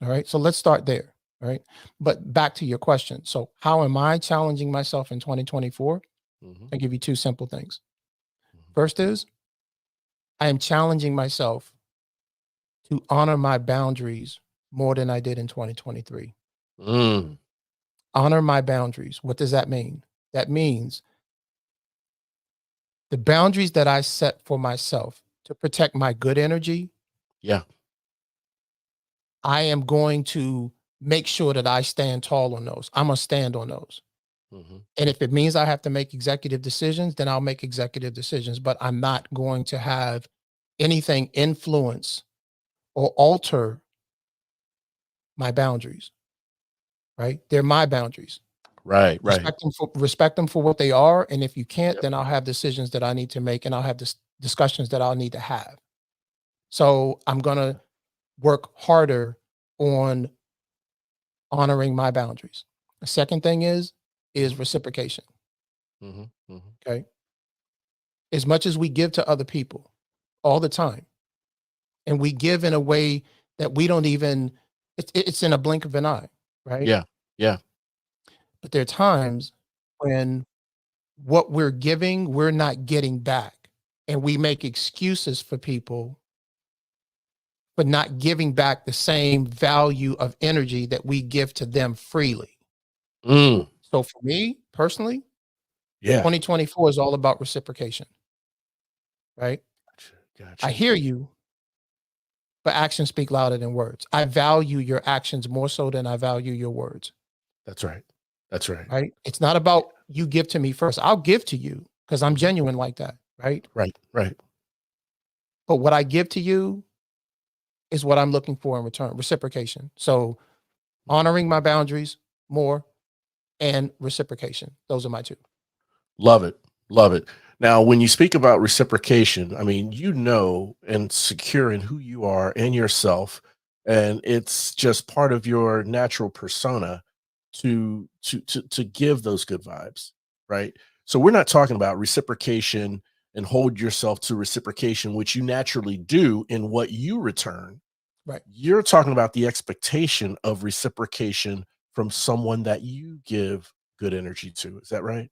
All right. So let's start there. All right. But back to your question. So how am I challenging myself in 2024? I'll give you two simple things. First is I am challenging myself to honor my boundaries more than I did in 2023. Honor my boundaries. What does that mean? That means the boundaries that I set for myself to protect my good energy. Yeah. I am going to make sure that I stand tall on those. I'm going to stand on those. And if it means I have to make executive decisions, then I'll make executive decisions, but I'm not going to have anything influence or alter my boundaries, right? They're my boundaries. Right. Right. Respect them for what they are. And if you can't, then I'll have decisions that I need to make and I'll have discussions that I'll need to have. So I'm going to work harder on honoring my boundaries. The second thing is reciprocation. Okay. As much as we give to other people all the time, and we give in a way that we don't even, it's in a blink of an eye, right? Yeah. Yeah. But there are times when what we're giving, we're not getting back. And we make excuses for people for not giving back the same value of energy that we give to them freely. So for me personally, 2024 is all about reciprocation, right? Gotcha. I hear you, but actions speak louder than words. I value your actions more so than I value your words. That's right. That's right. Right? It's not about you give to me first. I'll give to you because I'm genuine like that, right? Right. Right. But what I give to you is what I'm looking for in return, reciprocation. So honoring my boundaries more and reciprocation. Those are my two. Love it. Love it. Now, when you speak about reciprocation, I mean, and secure in who you are and yourself, and it's just part of your natural persona to give those good vibes, right? So we're not talking about reciprocation and hold yourself to reciprocation, which you naturally do in what you return. Right. You're talking about the expectation of reciprocation from someone that you give good energy to. Is that right?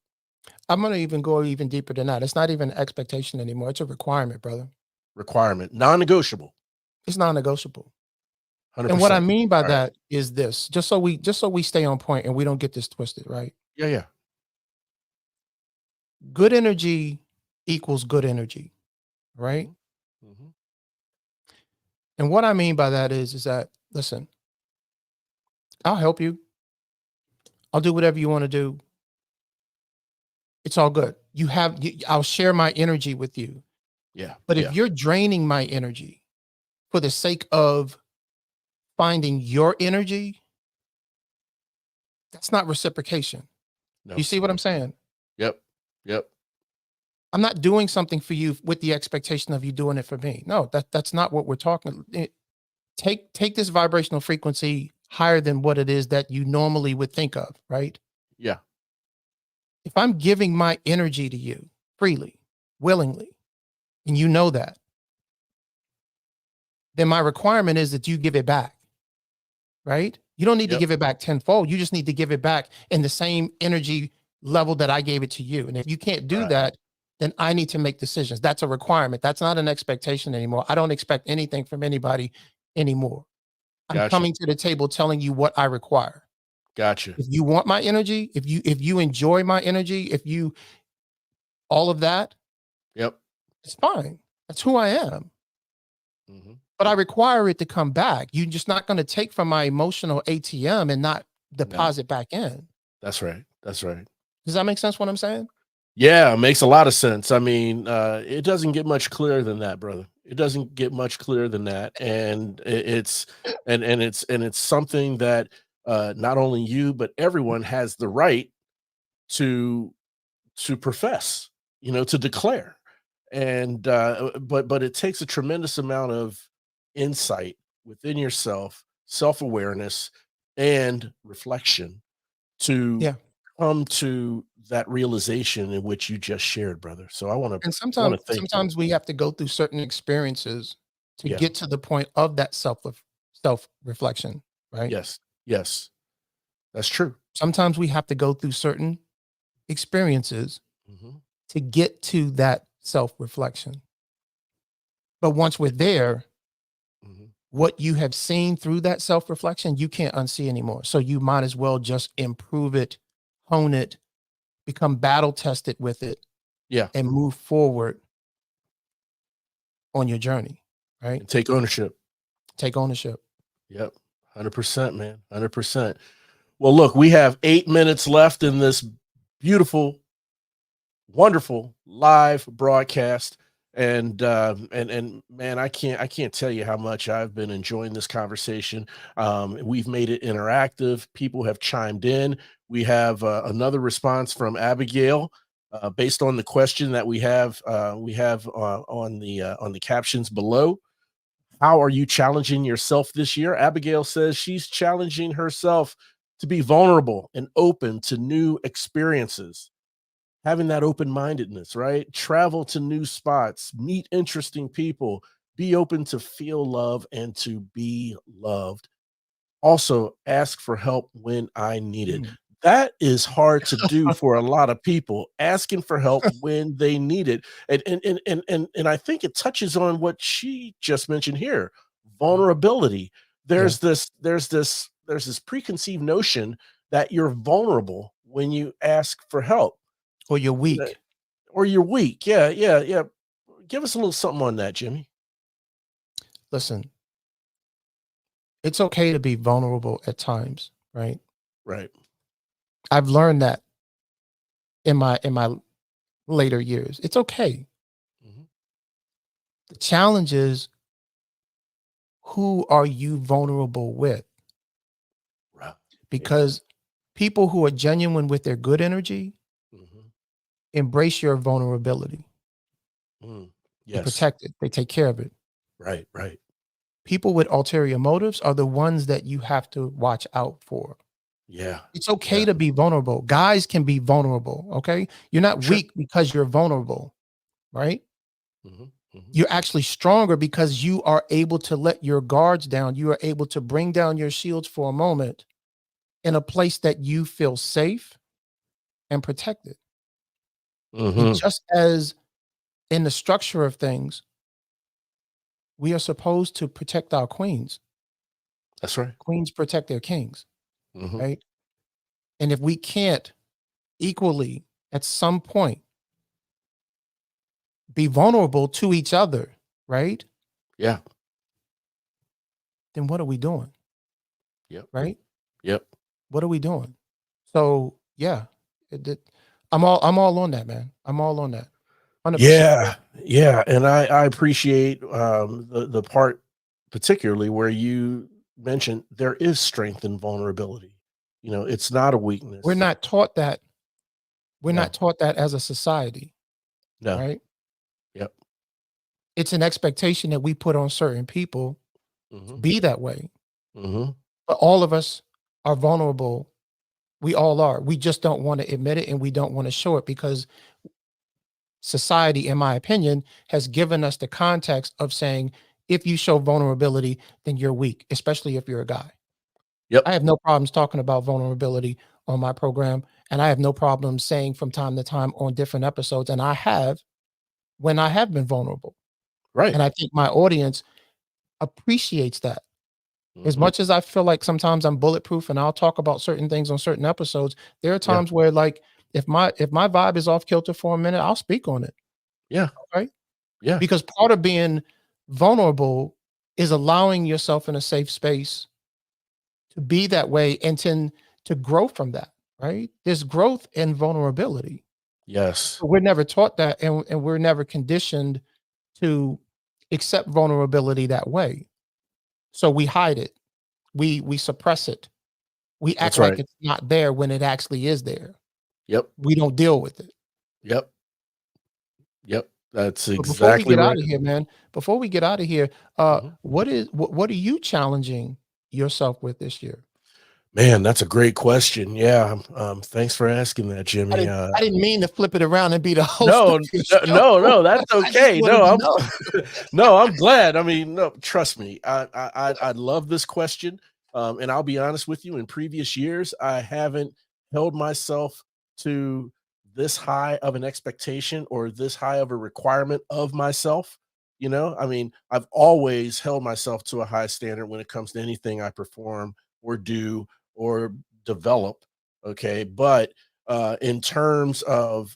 I'm going to even go even deeper than that. It's not even an expectation anymore. It's a requirement, brother. Requirement, non-negotiable. It's non-negotiable. 100%. And what I mean by that is this, just so we stay on point and we don't get this twisted, right? Yeah, yeah. Good energy equals good energy, right? And what I mean by that is that, listen, I'll help you. I'll do whatever you want to do. It's all good. I'll share my energy with you. Yeah. But if you're draining my energy for the sake of finding your energy, that's not reciprocation. No. You see what I'm saying? Yep. Yep. I'm not doing something for you with the expectation of you doing it for me. No, that's not what we're talking. Take this vibrational frequency higher than what it is that you normally would think of, right? Yeah. If I'm giving my energy to you freely, willingly, and you know that, then my requirement is that you give it back, right? You don't need to give it back tenfold. You just need to give it back in the same energy level that I gave it to you. And if you can't do that, then I need to make decisions. That's a requirement. That's not an expectation anymore. I don't expect anything from anybody anymore. I'm Gotcha. coming to the table telling you what I require. Gotcha. If you want my energy, if you enjoy my energy, if you all of that, Yep. it's fine. That's who I am. Mhm. But I require it to come back. You're just not going to take from my emotional ATM and not No, deposit back in. that's right. That's right. Does that make sense what I'm saying? Yeah, it makes a lot of sense. I mean, it doesn't get much clearer than that, brother. It doesn't get much clearer than that, and it's something that not only you but everyone has the right to profess, to declare, and but it takes a tremendous amount of insight within yourself, self awareness, and reflection to Yeah. come to that realization in which you just shared, brother. So And I want to thank you. sometimes we have to go through certain experiences to Yeah. get to the point of that self reflection, right? Yes. Yes. That's true. Sometimes we have to go through certain experiences Hmm. to get to that self reflection. But once we're there, Hmm. what you have seen through that self reflection, you can't unsee anymore. So you might as well just improve it, hone it, become battle tested with it, Yeah. and move forward on your journey, right? And take ownership. Take ownership. Yep. 100%, man. 100%. Well, look, we have 8 minutes left in this beautiful, wonderful live broadcast, and man, I can't tell you how much I've been enjoying this conversation. We've made it interactive. People have chimed in. We have another response from Abigail, based on the question that we have on the captions below. How are you challenging yourself this year? Abigail says she's challenging herself to be vulnerable and open to new experiences, having that open-mindedness, right? Travel to new spots, meet interesting people, be open to feel love and to be loved. Also, ask for help when I need it. Mm. That is hard to do for a lot of people, asking for help when they need it. And I think it touches on what she just mentioned here, Mhm. vulnerability. Yeah. There's this preconceived notion that you're vulnerable when you ask for help, Or you're you know, weak. or you're weak. Yeah, yeah, yeah. Give us a little something on that, Jimmy. Listen, it's okay to be vulnerable at times, right? Right. I've learned that in my later years. It's okay. Mhm. The challenge is, who are you vulnerable with? Right. Amen. Because people who are genuine with their good energy Mhm. embrace your vulnerability. Mm. They Yes. protect it. They take care of it. Right, right. People with ulterior motives are the ones that you have to watch out for. Yeah. It's okay Yeah. to be vulnerable. Guys can be vulnerable, okay? You're not Sure. weak because you're vulnerable, right? Mhm. Mhm. You're actually stronger because you are able to let your guards down. You are able to bring down your shields for a moment in a place that you feel safe and protected. And Mhm. just as in the structure of things, we are supposed to protect our queens. That's right. Queens protect their kings, Mhm. right? And if we can't equally at some point be vulnerable to each other, right? Yeah. Then what are we doing? Yep. Right? Yep. What are we doing? So yeah, I'm all on that, man. I'm all on that. 100%. Yeah. Yeah, and I appreciate, the part particularly where you mentioned there is strength in vulnerability. It's not a We're weakness. not taught that. We're not No. taught that as a society, No. right? Yep. It's an expectation that we put on certain people to Mhm. be that way. Mhm. But all of us are vulnerable. We all are. We just don't want to admit it and we don't want to show it because society, in my opinion, has given us the context of saying, if you show vulnerability, then you're weak, especially if you're a guy. Yep. I have no problems talking about vulnerability on my program. And I have no problem saying from time to time on different episodes, and I have when I have been vulnerable. Right. And I think my audience appreciates that. As Mhm. much as I feel like sometimes I'm bulletproof and I'll talk about certain things on certain episodes, there are Yeah. times where, like, if my vibe is off kilter for a minute, I'll speak on it, Yeah. right? Yeah. Because part of being vulnerable is allowing yourself in a safe space to be that way and to grow from that, right? There's growth in vulnerability. Yes. But we're never taught that, and we're never conditioned to accept vulnerability that way. So we hide it. We suppress it. We act That's like right. it's not there when it actually is there. Yep. We don't deal with it. Yep. Yep. That's But before we exactly get out right. of here, man, before we get out of here, Mhm. what are you challenging yourself with this year? Man, that's a great question. Yeah. Thanks for asking that, I Jimmy. didn't I didn't mean to flip it around and be the host of No, your show. no, that's I just okay. wanted No, to I'm know. no, I'm glad. I mean, no, trust me. I love this question. And I'll be honest with you, in previous years, I haven't held myself to this high of an expectation or this high of a requirement of myself. I mean, I've always held myself to a high standard when it comes to anything I perform or do or develop. Okay. But in terms of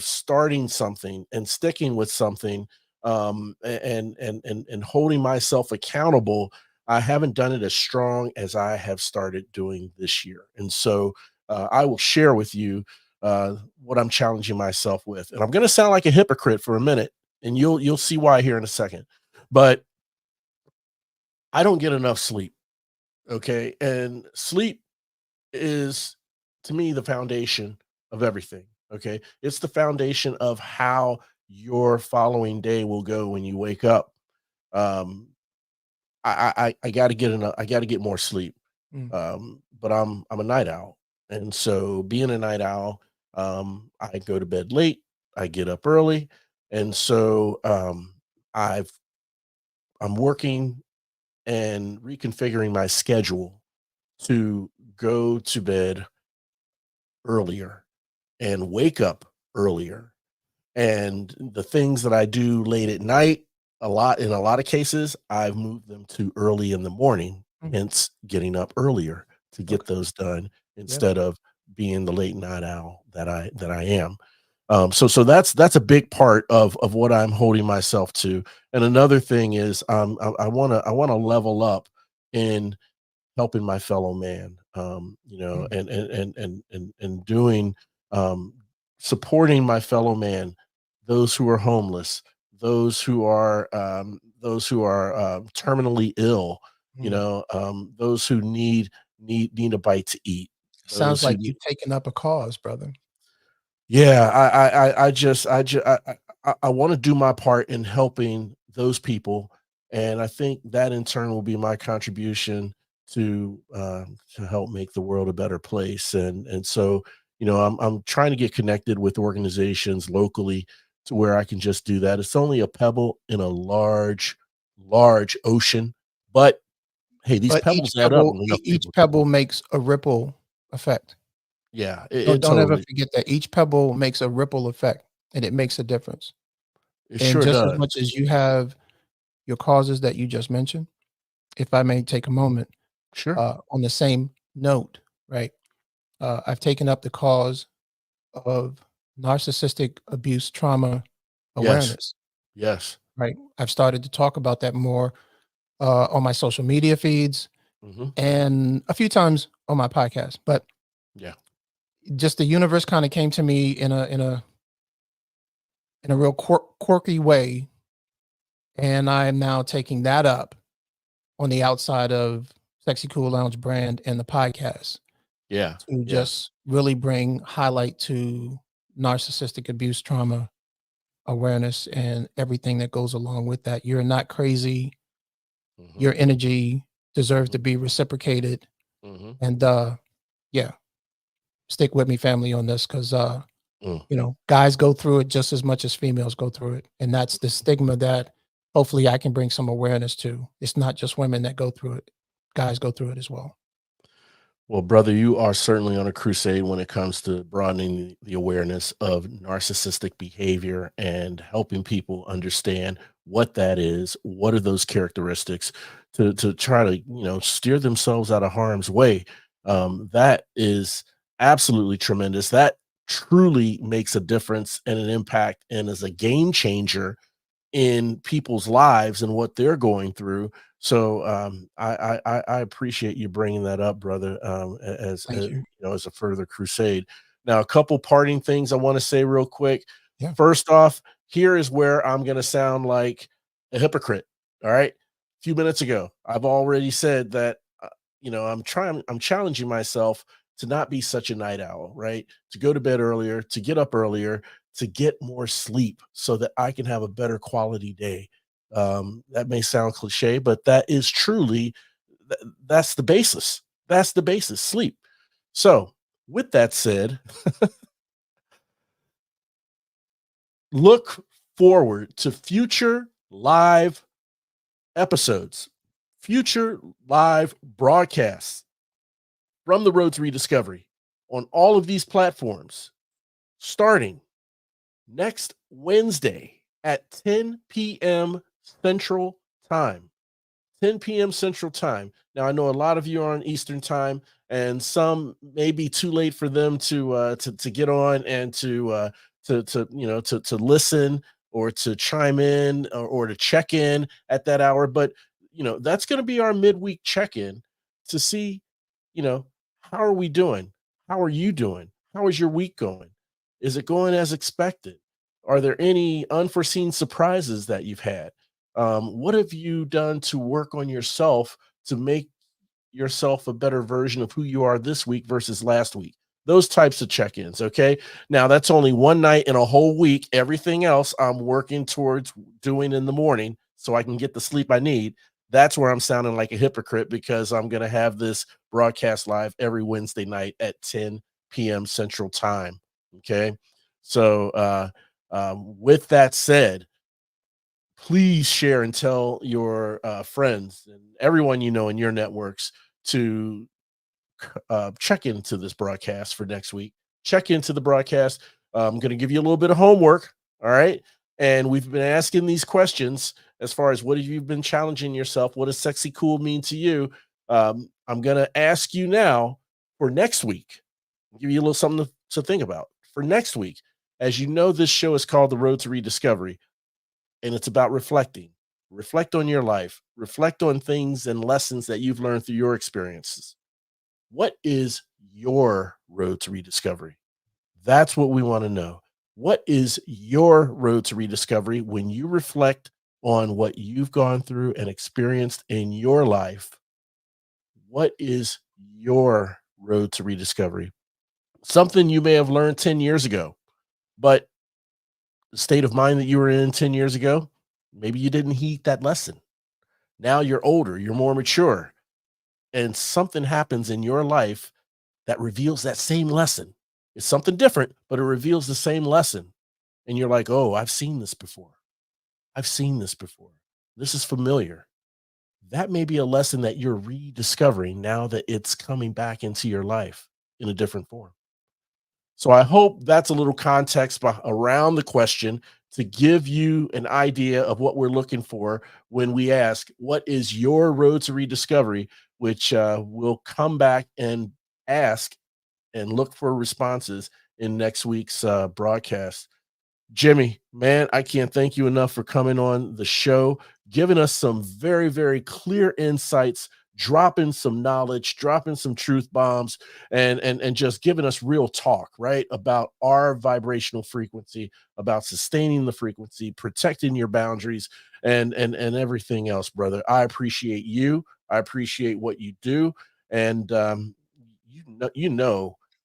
starting something and sticking with something, and holding myself accountable, I haven't done it as strong as I have started doing this year. And so I will share with you what I'm challenging myself with. And I'm going to sound like a hypocrite for a minute, and you'll see why here in a second. But I don't get enough sleep. Okay, and sleep is, to me, the foundation of everything. Okay. It's the foundation of how your following day will go when you wake up. Um, I got to get enough. I got to get more sleep. Mm, But I'm a night owl, and so being a night owl, I go to bed late. I get up early, and so I've I'm working and reconfiguring my schedule to go to bed earlier and wake up earlier. And the things that I do late at night, in a lot of cases, I've moved them to early in the morning, mm, hence getting up earlier to get okay. those done Yeah. instead of being the late night owl that I am. So that's a big part of what I'm holding myself to. And another thing is, I wanna level up in helping my fellow man, Mm, and doing, um, supporting my fellow man, those who are homeless, those who are terminally ill, mm. those who need a bite to eat, Sounds those who like need. you've taken up a cause, brother. Yeah, I want to do my part in helping those people, and I think that in turn will be my contribution to help make the world a better place. And so, I'm trying to get connected with organizations locally to where I can just do that. It's only a pebble in a large ocean, but hey, these But pebbles add up when enough each people. pebble makes a ripple effect. Yeah, Don't it don't ever totally, forget that each pebble makes a ripple effect, and it makes a difference. it And sure just as does. much as you have your causes that you just mentioned, if I may take a moment, Sure. on the same note, right? I've taken up the cause of narcissistic abuse trauma Yes. awareness, Yes. right? I've started to talk about that more on my social media feeds Mhm. and a few times on my podcast. But Yeah. just the universe kind of came to me in a real quirky way, and I am now taking that up on the outside of Sexy Cool Lounge brand and the podcast Yeah. to Yeah. just really bring highlight to narcissistic abuse trauma awareness and everything that goes along with that. You're not crazy. Mhm. Your energy deserves Mhm. to be reciprocated. Mhm. And yeah, stick with me, family, on this because Mm. guys go through it just as much as females go through it. And that's the stigma that hopefully I can bring some awareness to. It's not just women that go through it. Guys go through it as well. Well, brother, you are certainly on a crusade when it comes to broadening the awareness of narcissistic behavior and helping people understand what that is, what are those characteristics to try to, steer themselves out of harm's way. That is absolutely tremendous. That truly makes a difference and an impact and is a game changer in people's lives and what they're going through. So I appreciate you bringing that up, brother. Thank you. As a further crusade. Now, a couple parting things I want to say real quick. Yeah. First off, here is where I'm going to sound like a hypocrite. All right, a few minutes ago, I've already said that. I'm challenging myself to not be such a night owl, right? To go to bed earlier, to get up earlier, to get more sleep so that I can have a better quality day. That may sound cliche, but that is truly that's the basis. That's the basis, sleep. So, with that said, look forward to future live episodes, future live broadcasts from the Road to Rediscovery on all of these platforms starting next Wednesday at 10 p.m. Central Time. 10 p.m. Central Time. Now, I know a lot of you are on Eastern Time, and some may be too late for them to get on and to listen or to chime in or to check in at that hour. But that's going to be our midweek check in to see how are we doing? How are you doing? How is your week going? Is it going as expected? Are there any unforeseen surprises that you've had? What have you done to work on yourself to make yourself a better version of who you are this week versus last week? Those types of check-ins. Okay. Now that's only one night in a whole week. Everything else I'm working towards doing in the morning so I can get the sleep I need. That's where I'm sounding like a hypocrite because I'm going to have this broadcast live every Wednesday night at 10 p.m. Central Time. Okay. So, with that said, please share and tell your friends and everyone you know in your networks to check into this broadcast for next week. Check into the broadcast. I'm going to give you a little bit of homework. All right. And we've been asking these questions as far as what have you been challenging yourself? What does sexy cool mean to you? I'm going to ask you now for next week. I'll give you a little something to think about for next week. As you know, this show is called The Road to Rediscovery, and it's about reflecting. Reflect on your life, reflect on things and lessons that you've learned through your experiences. What is your road to rediscovery? That's what we want to know. What is your road to rediscovery when you reflect on what you've gone through and experienced in your life? What is your road to rediscovery? Something you may have learned 10 years ago, but the state of mind that you were in 10 years ago, maybe you didn't heed that lesson. Now you're older, you're more mature, and something happens in your life that reveals that same lesson. It's something different, but it reveals the same lesson. And you're like, oh, I've seen this before. I've seen this before. This is familiar. That may be a lesson that you're rediscovering now that it's coming back into your life in a different form. So I hope that's a little context around the question to give you an idea of what we're looking for when we ask, what is your road to rediscovery? Which we'll come back and ask and look for responses in next week's broadcast. Jimmy, man, I can't thank you enough for coming on the show, giving us some very, very clear insights, dropping some knowledge, dropping some truth bombs, and just giving us real talk, right? About our vibrational frequency, about sustaining the frequency, protecting your boundaries, and everything else, brother. I appreciate you. I appreciate what you do. And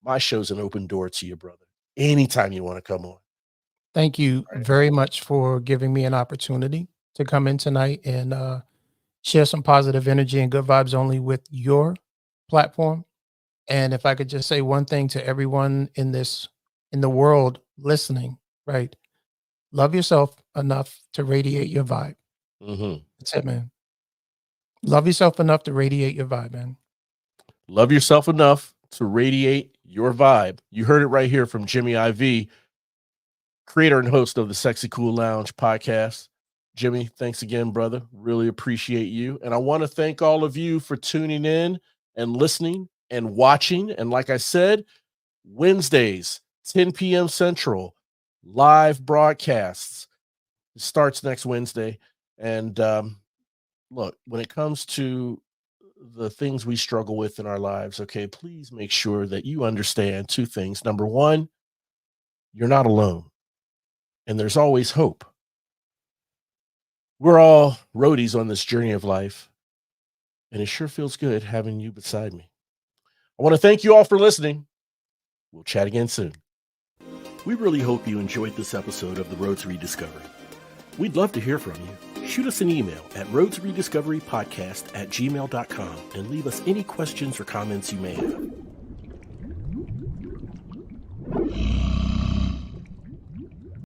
my show's an open door to you, brother. Anytime you want to come on. Thank you very much for giving me an opportunity to come in tonight and share some positive energy and good vibes only with your platform. And if I could just say one thing to everyone in the world listening, right? Love yourself enough to radiate your vibe. Mhm. That's it, man. Love yourself enough to radiate your vibe, man. Love yourself enough to radiate your vibe. You heard it right here from Jimmy IV, creator and host of the Sexy Cool Lounge podcast. Jimmy, thanks again, brother. Really appreciate you. And I want to thank all of you for tuning in and listening and watching. And like I said, Wednesdays, 10 p.m. Central, live broadcasts. It starts next Wednesday. And look, when it comes to the things we struggle with in our lives, okay, please make sure that you understand two things. Number one, you're not alone, and there's always hope. We're all roadies on this journey of life, and it sure feels good having you beside me. I want to thank you all for listening. We'll chat again soon. We really hope you enjoyed this episode of The Road to Rediscovery. We'd love to hear from you. Shoot us an email at roadtorediscoverypodcast@gmail.com and leave us any questions or comments you may have.